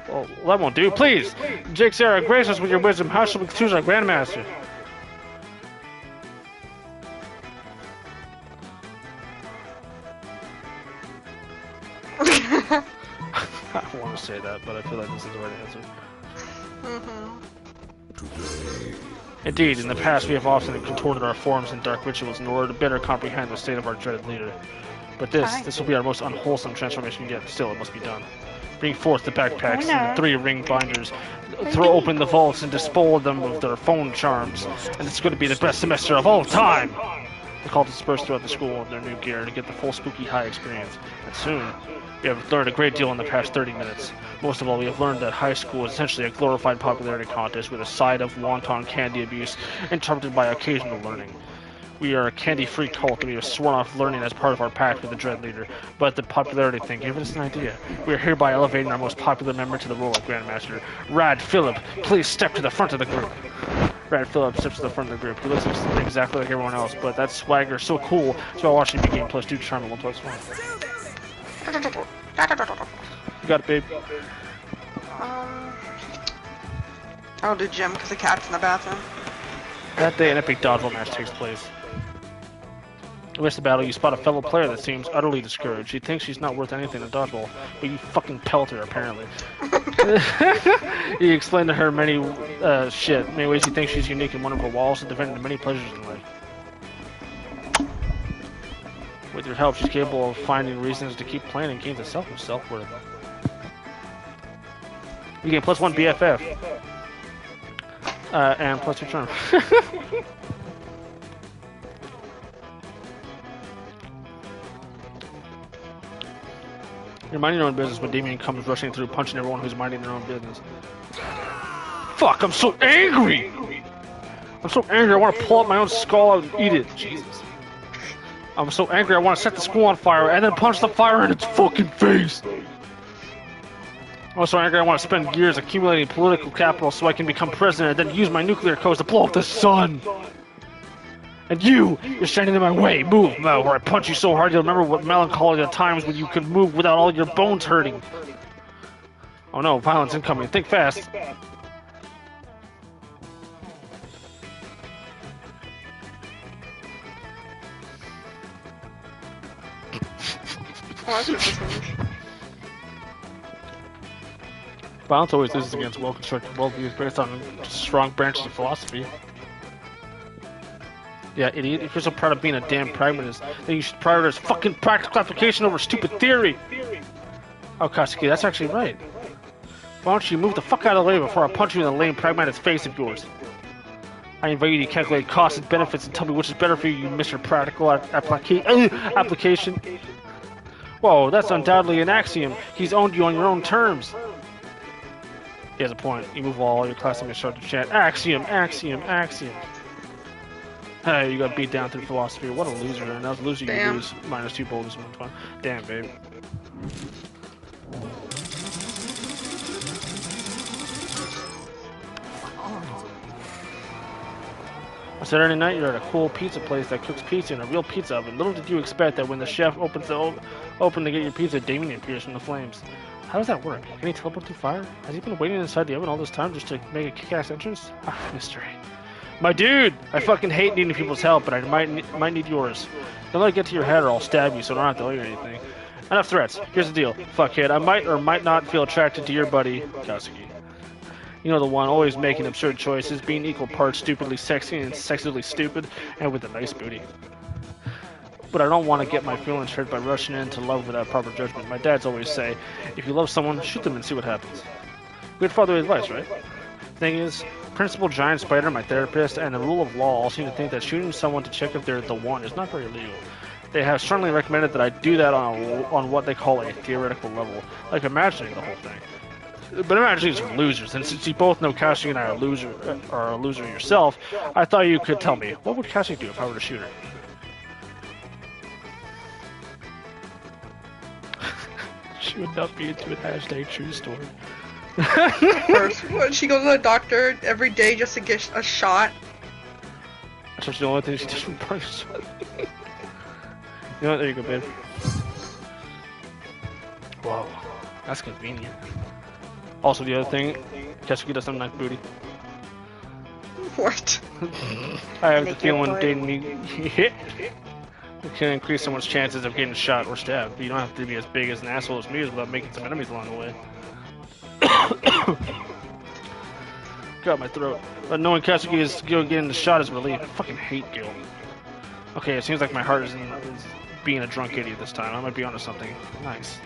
Well, that won't do. Please! Jake, Sarah, grace us with your wisdom. How shall we choose our grandmaster? I don't want to say that, but I feel like this is the right answer. Indeed, in the past we have often contorted our forms in dark rituals in order to better comprehend the state of our dreaded leader. But this will be our most unwholesome transformation yet. Still, it must be done. Bring forth the backpacks and the 3 ring binders. Throw open the vaults and dispose them of their phone charms. And it's going to be the best semester of all time! The cult dispersed throughout the school in their new gear to get the full spooky high experience. And soon, we have learned a great deal in the past 30 minutes. Most of all, we have learned that high school is essentially a glorified popularity contest with a side of wanton candy abuse interrupted by occasional learning. We are a candy-free cult and we have sworn off learning as part of our pact with the Dread Leader. But the popularity thing gave us an idea. We are hereby elevating our most popular member to the role of Grandmaster. Rad Phillip, please step to the front of the group. Rad Phillip steps to the front of the group. He looks exactly like everyone else, but that swagger is so cool, so I watched him gain +2 charm and 1+1. You got it, babe. I'll do gym because the cat's in the bathroom. That day, an epic dodgeball match takes place. Amidst the battle, you spot a fellow player that seems utterly discouraged. She thinks she's not worth anything in dodgeball, but you fucking pelt her, apparently. You explain to her many ways you think she's unique and wonderful, while also defending the many pleasures in life. With your help, she's capable of finding reasons to keep playing and gains a self-worth. You gain +1 BFF. And plus your charm. You're minding your own business when Damien comes rushing through, punching everyone who's minding their own business. Fuck, I'm so angry! I'm so angry I want to pull out my own skull out and eat it. Jesus. I'm so angry I want to set the school on fire and then punch the fire in its fucking face. I'm so angry I want to spend years accumulating political capital so I can become president and then use my nuclear codes to blow up the sun. And you're standing in my way. Move, Mel, or I punch you so hard you'll remember what melancholy the times when you could move without all your bones hurting. Oh no, violence incoming. Think fast. Violence always loses against well-constructed worldviews based on strong branches of philosophy. Yeah, idiot. If you're so proud of being a damn pragmatist, then you should prioritize fucking practical application over stupid theory! Oh, Katsuki, that's actually right. Why don't you move the fuck out of the way before I punch you in the lame pragmatist face of yours? I invite you to calculate costs and benefits and tell me which is better for you, Mr. Practical Application. Whoa, that's undoubtedly an axiom. He's owned you on your own terms. He has a point. You move all your classmates start to chant, axiom, axiom, axiom. Hey, you got beat down through philosophy. What a loser. And as a loser, you lose -2 bonus and 1 fun. Damn, babe. On Saturday night, you're at a cool pizza place that cooks pizza in a real pizza oven. Little did you expect that when the chef opens the open to get your pizza, Damien appears from the flames. How does that work? Can he teleport through fire? Has he been waiting inside the oven all this time just to make a kick-ass entrance? Ah, mystery. My dude! I fucking hate needing people's help, but I might need yours. Don't let it get to your head or I'll stab you so I don't have to owe you anything. Enough threats. Here's the deal. Fuckhead, I might or might not feel attracted to your buddy, Katsuki. You know the one, always making absurd choices, being equal parts stupidly sexy and sexily stupid, and with a nice booty. But I don't want to get my feelings hurt by rushing into love without proper judgment. My dads always say, if you love someone, shoot them and see what happens. Good fatherly advice, right? Thing is, Principal Giant Spider, my therapist, and the rule of law all seem to think that shooting someone to check if they're the one is not very legal. They have strongly recommended that I do that on what they call a theoretical level, like imagining the whole thing. But imagining some losers, and since you both know Kashi and I are a loser yourself, I thought you could tell me, what would Kashi do if I were to shoot her? She would not be into it. # true story. First, she goes to the doctor every day just to get a shot. That's the only thing she does from first. You know what? There you go, babe. Whoa, that's convenient. Also, the other thing, Katsuki does some nice booty. What? I have the feeling dating me it can increase someone's chances of getting shot or stabbed, but you don't have to be as big as an asshole as me without making some enemies along the way. Got my throat. But knowing Katsuki is getting the shot is relief. I fucking hate guilt. Okay, it seems like my heart is being a drunk idiot this time. I might be onto something. Nice.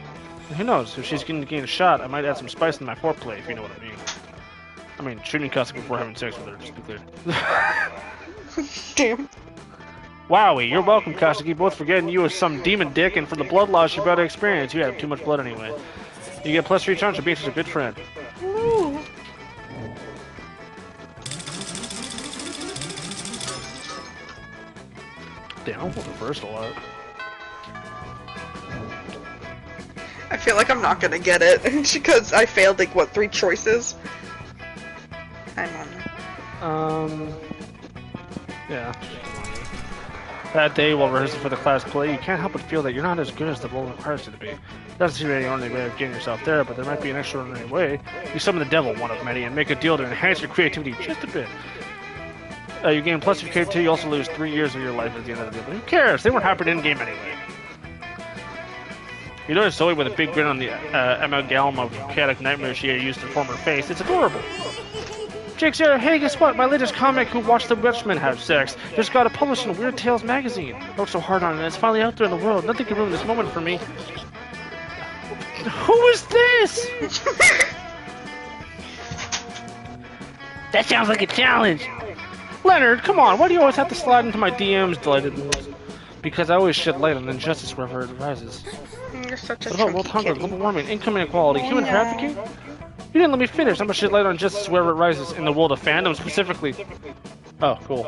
And who knows? If she's getting a shot, I might add some spice in my foreplay, if you know what I mean. I mean, shooting Katsuki before having sex with her, just to be clear. Damn. Wowie, you're welcome, Katsuki, both for getting you as some demon dick and for the blood loss you're about to experience. You have too much blood anyway. You get +3 chance for being such a good friend. Ooh. Damn, I'm reversed a lot. I feel like I'm not gonna get it because I failed like what 3 choices. I'm on. Yeah. That day while rehearsing for the class play, you can't help but feel that you're not as good as the role requires you to be. Doesn't seem to be any ordinary way of getting yourself there, but there might be an extraordinary way. You summon the devil, one of many, and make a deal to enhance your creativity just a bit. You gain +3 creativity, you also lose 3 years of your life at the end of the deal. But who cares? They weren't happening in-game anyway. You notice Zoe with a big grin on the amalgam of chaotic nightmares she had used to form her face. It's adorable. Jake's here. Hey, guess what? My latest comic, Who Watched the Witchmen Have Sex, just got published in Weird Tales magazine. I worked so hard on it, and it's finally out there in the world. Nothing can ruin this moment for me. Who is this? That sounds like a challenge. Leonard, come on. Why do you always have to slide into my DMs, delighted? Because I always shed light on injustice wherever it arises. You're such a What about world chunky hunger, kitty. global warming, income inequality, human trafficking? You didn't let me finish. I'm gonna shed light on justice wherever it rises in the world of fandom specifically. Oh, cool.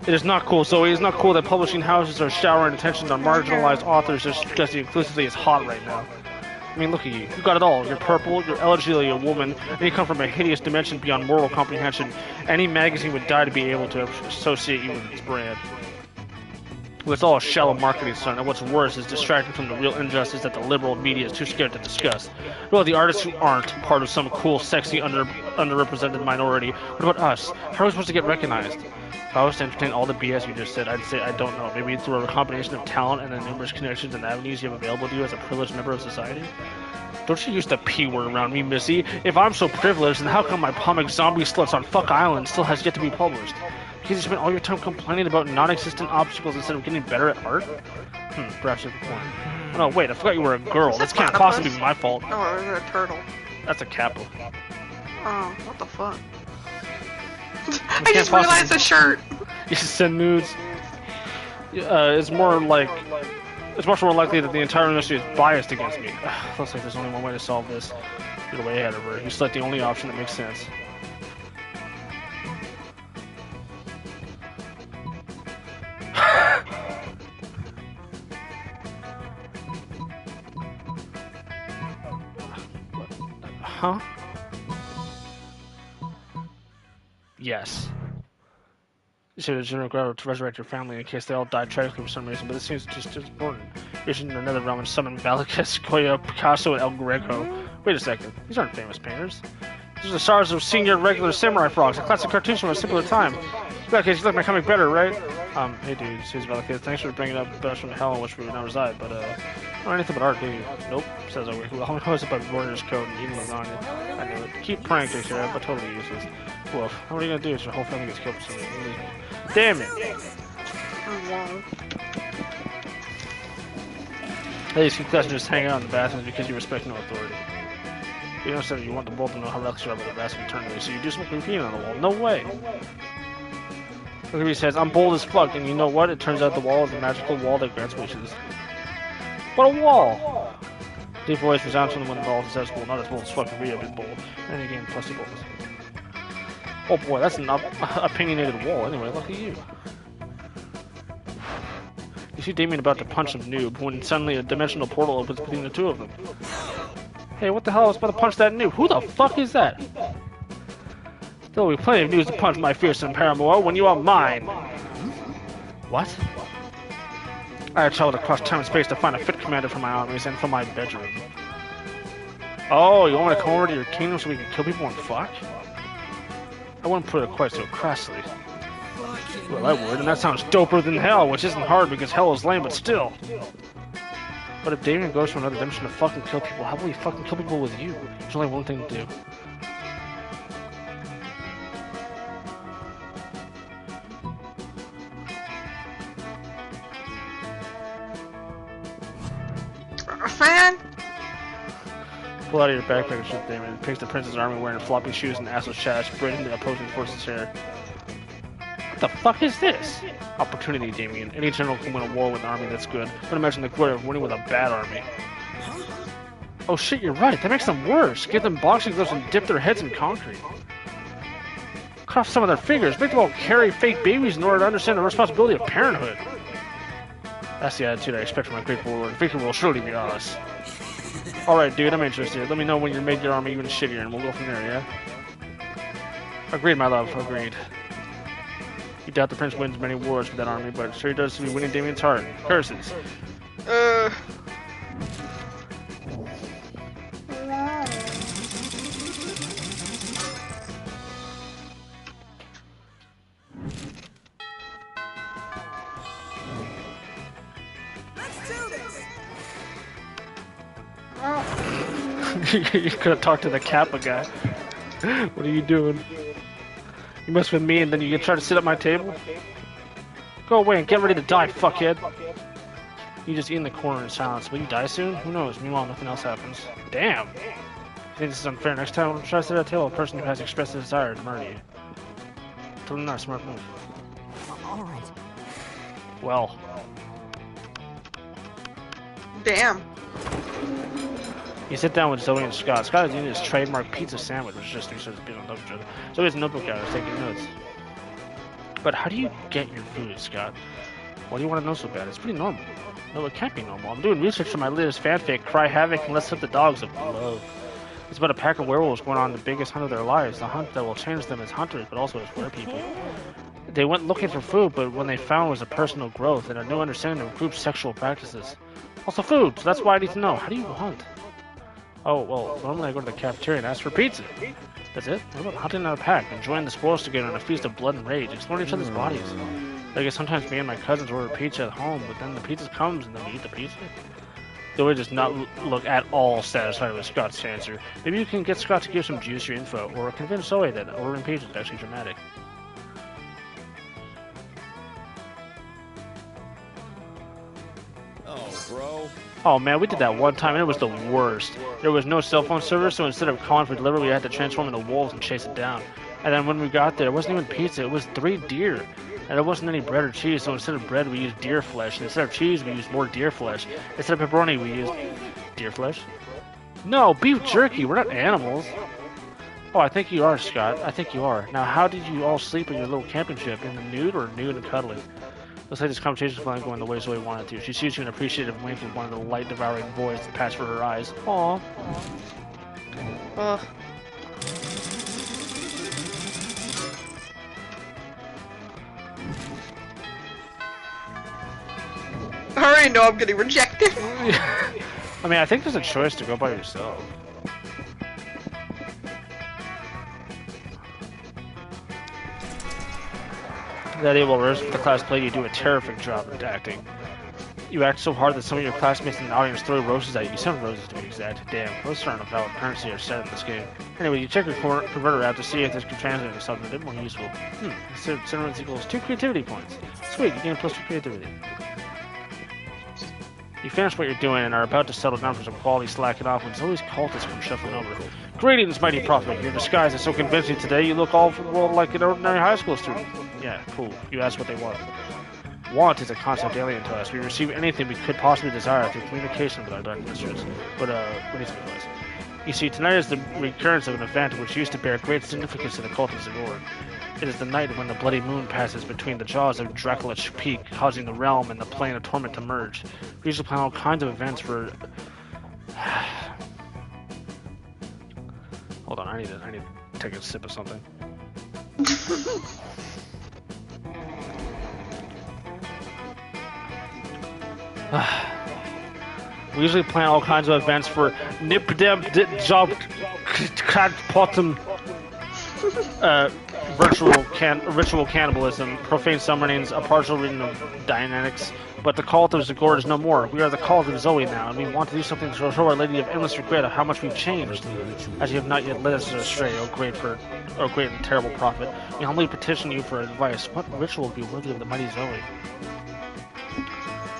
It is not cool, Zoe. It is not cool that publishing houses are showering attention on marginalized authors just because the inclusivity is hot right now. I mean, look at you. You got it all. You're purple, you're eligible, a woman, and you come from a hideous dimension beyond moral comprehension. Any magazine would die to be able to associate you with its brand. Well, it's all a shallow marketing stunt, and what's worse is distracting from the real injustice that the liberal media is too scared to discuss. Well, the artists who aren't part of some cool, sexy, underrepresented minority. What about us? How are we supposed to get recognized? If I was to entertain all the BS you just said, I'd say I don't know. Maybe through a combination of talent and the numerous connections and avenues you have available to you as a privileged member of society? Don't you use the P word around me, Missy. If I'm so privileged, then how come my comic Zombie Sluts on Fuck Island still has yet to be published? Because you spent all your time complaining about non-existent obstacles instead of getting better at art? Perhaps you have a point. Oh, no, wait, I forgot you were a girl. This can't possibly be my fault. Oh, it was a turtle. That's a Kappa. Oh, what the fuck? I just realized the shirt. You should send nudes. It's much more likely that the entire industry is biased against me. Looks like there's only one way to solve this. Get way ahead of her. You select the only option that makes sense. Huh? Yes. You should have general grow to resurrect your family in case they all died tragically for some reason, but this seems just as important. You should in another realm and summon Velasquez, Goya, Picasso, and El Greco. Wait a second. These aren't famous painters. These are the stars of Senior Regular Samurai Frogs, a classic cartoon from a simpler time. Velasquez, you like my comic better, right? Hey dude, says Velasquez, thanks for bringing up Best from Hell in which we now reside, but I don't know anything but art, do you? Nope, says over here. I'm hosted by Warrior's Code and eating lasagna. I knew it. Keep pranking, Dictionary, but totally useless. Woof. What are you gonna do if your whole family gets killed for some reason? Damn it! Hey, these concussions just hang out in the bathrooms because you respect no authority. You know, you want the world to know how reckless you are about the vast eternity, so you do some graffiti on the wall. No way! Look at he says, I'm bold as fuck, and you know what? It turns out the wall is a magical wall that grants wishes. What a wall! Deep voice resounds from the window and says, well, not as bold as fuck, but really bold. And again, plus 2 bolts. Oh boy, that's an opinionated wall. Anyway, look at you. You see Damien about to punch some noob when suddenly a dimensional portal opens between the two of them. Hey, what the hell? I was about to punch that noob. Who the fuck is that? There'll be plenty of news to punch my fearsome paramour when you are mine. What? I had traveled across time and space to find a fit commander for my armies and for my bedroom. Oh, you want me to come over to your kingdom so we can kill people and fuck? I wouldn't put it quite so crassly. Well, I would, and that sounds doper than hell, which isn't hard because hell is lame, but still. But if Damien goes to another dimension to fucking kill people, how will he fucking kill people with you? There's only one thing to do. Fan? Pull out of your backpack and shoot Damien. Picks the prince's army wearing floppy shoes and assless shash, braiding the opposing force's hair. What the fuck is this? Opportunity, Damien. Any general can win a war with an army that's good, but imagine the glory of winning with a bad army. Oh shit, you're right. That makes them worse. Give them boxing gloves and dip their heads in concrete. Cut off some of their fingers. Make them all carry fake babies in order to understand the responsibility of parenthood. That's the attitude I expect from a great warlord. Victory will surely be ours. Alright, dude, I'm interested. Let me know when you make your army even shittier, and we'll go from there, yeah? Agreed, my love. Agreed. You doubt the prince wins many wars with that army, but sure he does to be winning Damien's heart. Curses. You could have talked to the Kappa guy. What are you doing? You must have been me, and then you try to sit at my table? Go away and get ready to die, fuckhead. You just eat in the corner in silence. Will you die soon? Who knows? Meanwhile, nothing else happens. Damn! You think this is unfair? Next time, try to sit at a table a person who has expressed a desire to murder you. Totally not a smart move. Alright. Well. Damn. You sit down with Zoe and Scott. Scott is eating his trademark pizza sandwich, which is just three sorts of being on top of each other. Zoe has a notebook out, is taking notes. But how do you get your food, Scott? Why do you want to know so bad? It's pretty normal. No, it can't be normal. I'm doing research for my latest fanfic, Cry Havoc and Let's Hit the Dogs of Love. It's about a pack of werewolves going on the biggest hunt of their lives, the hunt that will change them as hunters, but also as werepeople. They went looking for food, but what they found was a personal growth and a new understanding of group sexual practices. Also food, so that's why I need to know. How do you hunt? Oh, well, normally I go to the cafeteria and ask for pizza. That's it? What about hunting in a pack, enjoying the spoils together in a feast of blood and rage, exploring each other's bodies? I guess sometimes me and my cousins order pizza at home, but then the pizza comes and then we eat the pizza? Zoe does not look at all satisfied with Scott's answer. Maybe you can get Scott to give some juicier info, or convince Zoe that ordering pizza is actually dramatic. Oh, bro. Oh man, we did that one time and it was the worst. There was no cell phone service, so instead of calling for delivery, we had to transform into wolves and chase it down. And then when we got there, it wasn't even pizza, it was 3 deer. And there wasn't any bread or cheese, so instead of bread, we used deer flesh. And instead of cheese, we used more deer flesh. Instead of pepperoni, we used deer flesh? No, beef jerky, we're not animals. Oh, I think you are, Scott. I think you are. Now, how did you all sleep in your little camping trip? In the nude or nude and cuddling? Looks like this conversation is finally going the way Zoe wanted to. She shoots you an appreciative wink with one of the light-devouring voids that passed for her eyes. Aww. Ugh. I already know I'm getting rejected. I mean, I think there's a choice to go by yourself. That able rest of the class play, you do a terrific job at acting. You act so hard that some of your classmates in the audience throw roses at you. 7 roses to be exact. Damn, roses aren't a valid currency or set in this game. Anyway, you check your converter app to see if this can translate into something a bit more useful. Cinemas equals 2 creativity points. Sweet, you gain +2 creativity. You finish what you're doing and are about to settle down for some quality slacking off when Zoe's cultists come shuffling over. Greetings, mighty prophet. Your disguise is so convincing today you look all for the world like an ordinary high school student. Yeah, cool. You asked what they want. Want is a concept alien to us. We receive anything we could possibly desire through communication with our dark mistress. But, what needs to be advised? You see, tonight is the recurrence of an event which used to bear great significance to the cult of Zagor. It is the night when the bloody moon passes between the jaws of Draculich Peak, causing the realm and the plane of torment to merge. We usually plan all kinds of events for... Hold on, I need to take a sip of something. We usually plan all kinds of events for Nipdem Job Pottum ritual cannibalism, profane summonings, a partial reading of Dynamics, but the cult of Zagor is no more. We are the cult of Zoe now, and we want to do something to show Our Lady of Endless Regret of how much we've changed, as you have not yet led us astray, O great and terrible prophet. We humbly petition you for advice. What ritual would be worthy of the mighty Zoe?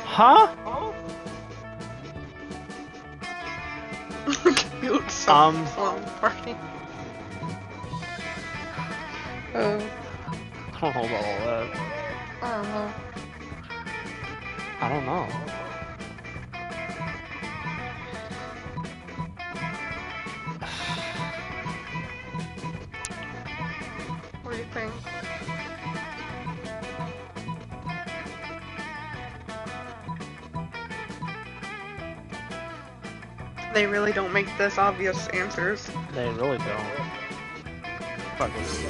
Huh? Party. I don't know about all that. I don't know. I don't know. What do you think? They really don't make this obvious answers. They really don't. Fuck this.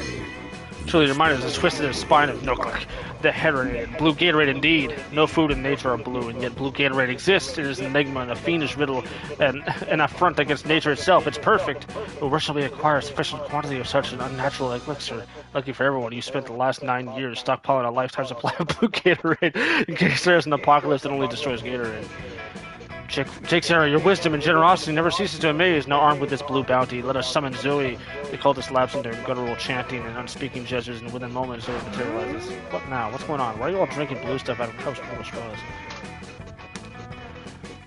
Truly, your mind is as twisted as spine of Noklik. The heteronated. Blue Gatorade indeed. No food in nature are blue, and yet blue Gatorade exists. It is an enigma and a fiendish riddle, and an affront against nature itself. It's perfect. But where shall we acquire sufficient quantity of such an unnatural elixir? Lucky for everyone, you spent the last 9 years stockpiling a lifetime supply of blue Gatorade in case there's an apocalypse that only destroys Gatorade. Jake's era, your wisdom and generosity never ceases to amaze. Now armed with this blue bounty, let us summon Zoe. The cultist lapse into guttural chanting and unspeaking gestures, and within moments Zoe materializes. What now? What's going on? Why are you all drinking blue stuff out of cups full of straws?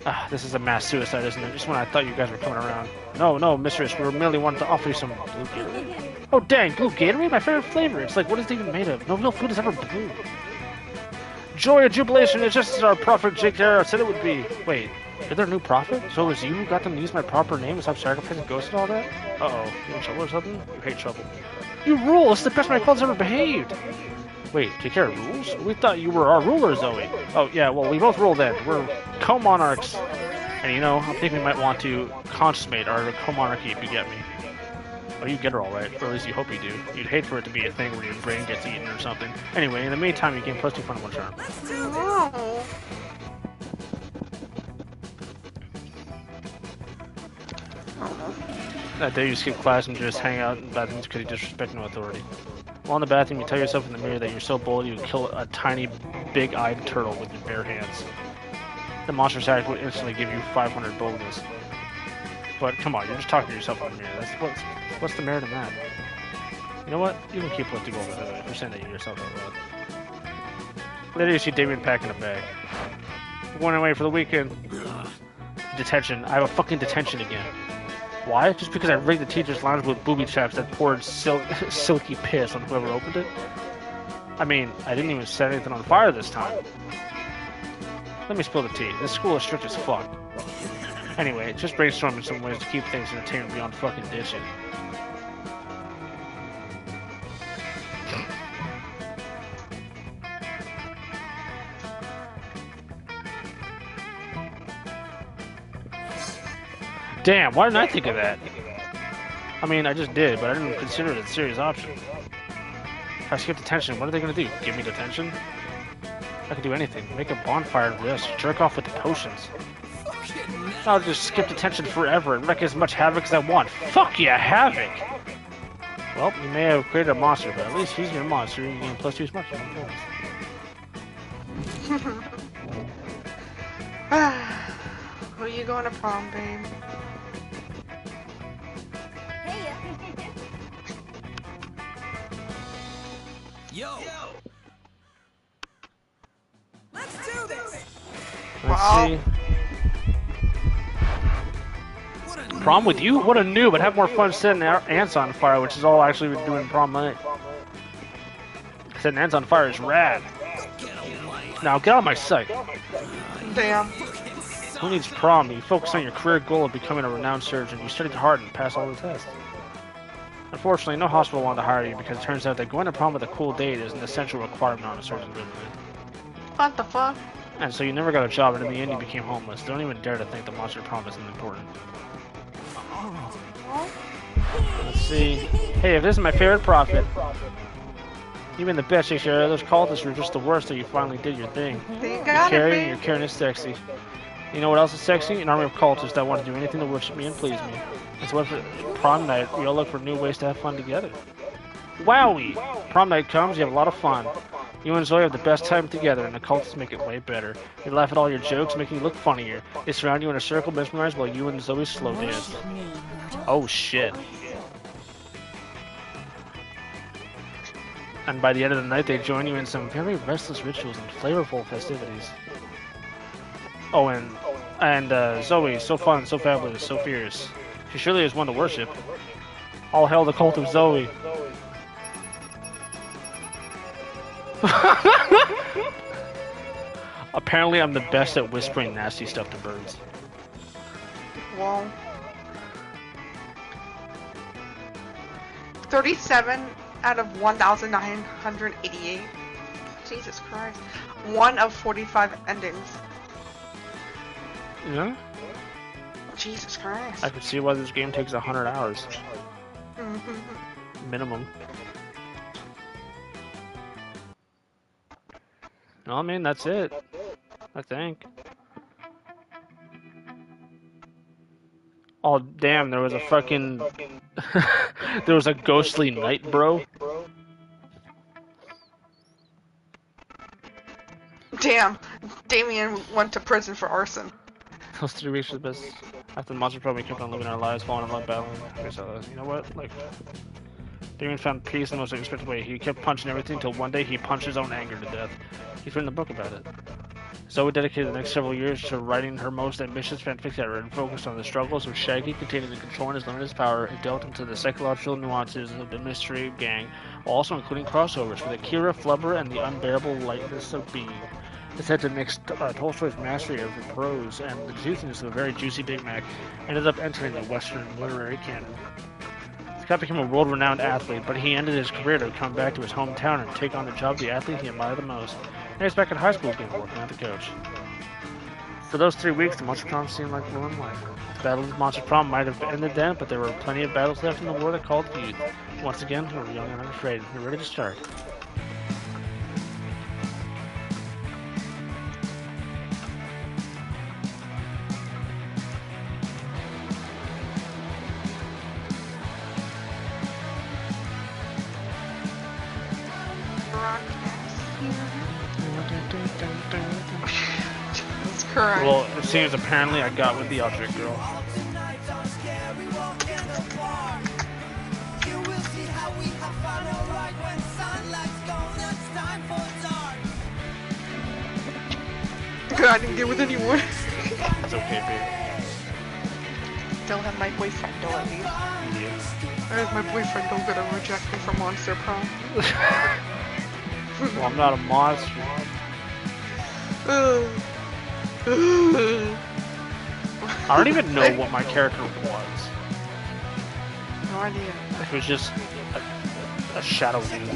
Ah, this is a mass suicide, isn't it? Just when I thought you guys were coming around. No, mistress, we merely wanted to offer you some blue Gatorade. Oh dang, blue Gatorade? My favorite flavor. It's like, what is it even made of? No real food is ever blue. Joy and jubilation is just as our prophet Jake Dara said it would be. Wait, is there a new prophet? So it was you who got them to use my proper name and stop sacrificing ghosts and all that? Uh-oh, you in trouble or something? You hate trouble. You rule! It's the best my cult's ever behaved! Wait, Jake Dara rules? We thought you were our ruler, Zoe. Oh, yeah, well, we both rule then. We're co-monarchs. And you know, I think we might want to consummate our co-monarchy if you get me. Oh, you get her all right, or at least you hope you do. You'd hate for it to be a thing where your brain gets eaten or something. Anyway, in the meantime, you gain +2 fun in one turn. No. That day you skip class and just hang out in bathrooms because you disrespect no authority. While in the bathroom, you tell yourself in the mirror that you're so bold you would kill a tiny, big-eyed turtle with your bare hands. The monster's attack would instantly give you 500 boldness. But come on, you're just talking to yourself in the mirror. What's the merit in that? You know what? You can keep +2 boldness if you're saying that you yourself out loud. Later you see Damien packing a bag. Going away for the weekend. Detention. I have a fucking detention again. Why? Just because I rigged the teacher's lounge with booby traps that poured silky piss on whoever opened it? I mean, I didn't even set anything on fire this time. Let me spill the tea. This school is strict as fuck. Anyway, just brainstorming some ways to keep things entertaining beyond fucking ditching. Damn, why didn't I think of that? I mean, I just did, but I didn't consider it a serious option. If I skip detention, what are they gonna do? Give me detention? I could do anything. Make a bonfire of this. Jerk off with the potions. I'll just skip detention forever and wreak as much havoc as I want. Fuck yeah, havoc! Well, you may have created a monster, but at least using your monster, you gain +2 smart. Who are you going to prom, babe? Yo! Let's do this! Let's see. Prom with you? What a noob! I'd have more fun setting ants on fire, which is all actually we're doing prom night. Setting ants on fire is rad. Now get out of my sight. Damn. Who needs prom? You focus on your career goal of becoming a renowned surgeon. You studied hard and passed all the tests. Unfortunately, no hospital wanted to hire you because it turns out that going to prom with a cool date is an essential requirement on a surgeon's resume. What the fuck? And so you never got a job, and in the end you became homeless. Don't even dare to think the monster prom isn't important. Let's see. Hey, if this is my favorite prophet, you've been the best, Shakespeare. Those cultists were just the worst, so you finally did your thing. You got Your it, caring is sexy. You know what else is sexy? An army of cultists that want to do anything to worship me and please me. And so for prom night, we all look for new ways to have fun together. Wowie! Prom night comes, you have a lot of fun. You and Zoe have the best time together, and the cultists make it way better. They laugh at all your jokes, making you look funnier. They surround you in a circle, mesmerized, while you and Zoe slow dance. Oh shit. And by the end of the night, they join you in some very restless rituals and flavorful festivities. Oh, and Zoe, so fun, so fabulous, so fierce. She surely is one to worship. All hail the cult of Zoe. Apparently, I'm the best at whispering nasty stuff to birds. Whoa. 37 out of 1,988. Jesus Christ. 1 of 45 endings. Yeah? Jesus Christ. I could see why this game takes 100 hours. Minimum. Well, I mean, that's it. I think. Oh, damn, there was a fucking... there was a ghostly night, bro. Damn. Damien went to prison for arson. Those 3 weeks was best. After the monster probe, we kept on living our lives, falling in love, battling. So, you know what? Like, Damien found peace in the most unexpected way. He kept punching everything until one day he punched his own anger to death. He's written a book about it. Zoe dedicated the next several years to writing her most ambitious fanfic ever and focused on the struggles of Shaggy containing and controlling his limited power and delved into the psychological nuances of the mystery gang, while also including crossovers with Akira, Flubber, and the unbearable lightness of being. This had to mix Tolstoy's mastery of the prose and the juiciness of a very juicy Big Mac, ended up entering the Western literary canon. Scott became a world-renowned athlete, but he ended his career to come back to his hometown and take on the job of the athlete he admired the most. Now he's back at high school again, working as the coach. For those 3 weeks, the Monster Prom seemed like ruined life. The Battle of Monster Prom might have ended then, but there were plenty of battles left in the war that called youth. Once again, we were young and unafraid. We're ready to start. It's correct. Well, it seems apparently I got with the object girl. Good, I didn't get with anyone. It's okay, babe. Still have my boyfriend though at least. Yeah. There's my boyfriend don't gonna reject me for Monster Prom. Well, I'm not a monster. I don't even know what my character was. No idea. It was just a shadow dude.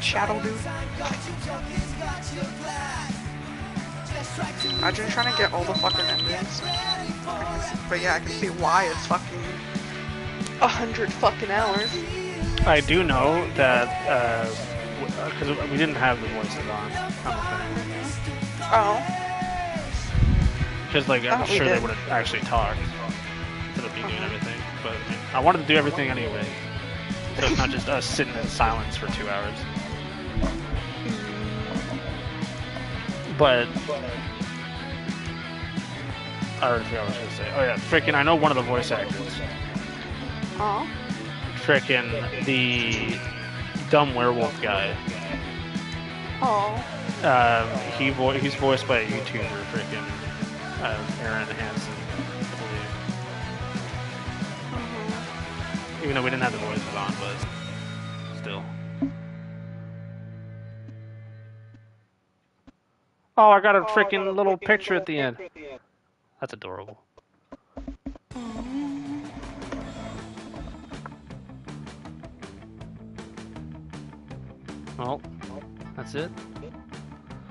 Shadow dude. Imagine trying to get all the fucking endings. But yeah, I can see why it's fucking 100 fucking hours. I do know that, because we didn't have the voices on, I don't think. Oh. Because, like, I'm Oh, we sure they did. would have actually talked instead of me doing everything. But I mean, I wanted to do everything anyway. So it's not just us sitting in silence for 2 hours. But I already forgot what I was gonna say. Oh yeah, freaking! I know one of the voice actors. Oh. Freaking the dumb werewolf guy. Oh. He's voiced by a YouTuber, freaking Aaron Hansen, I believe. Even though we didn't have the voices on, but still. Oh, I got a freaking little picture at the end. That's adorable. Well, that's it.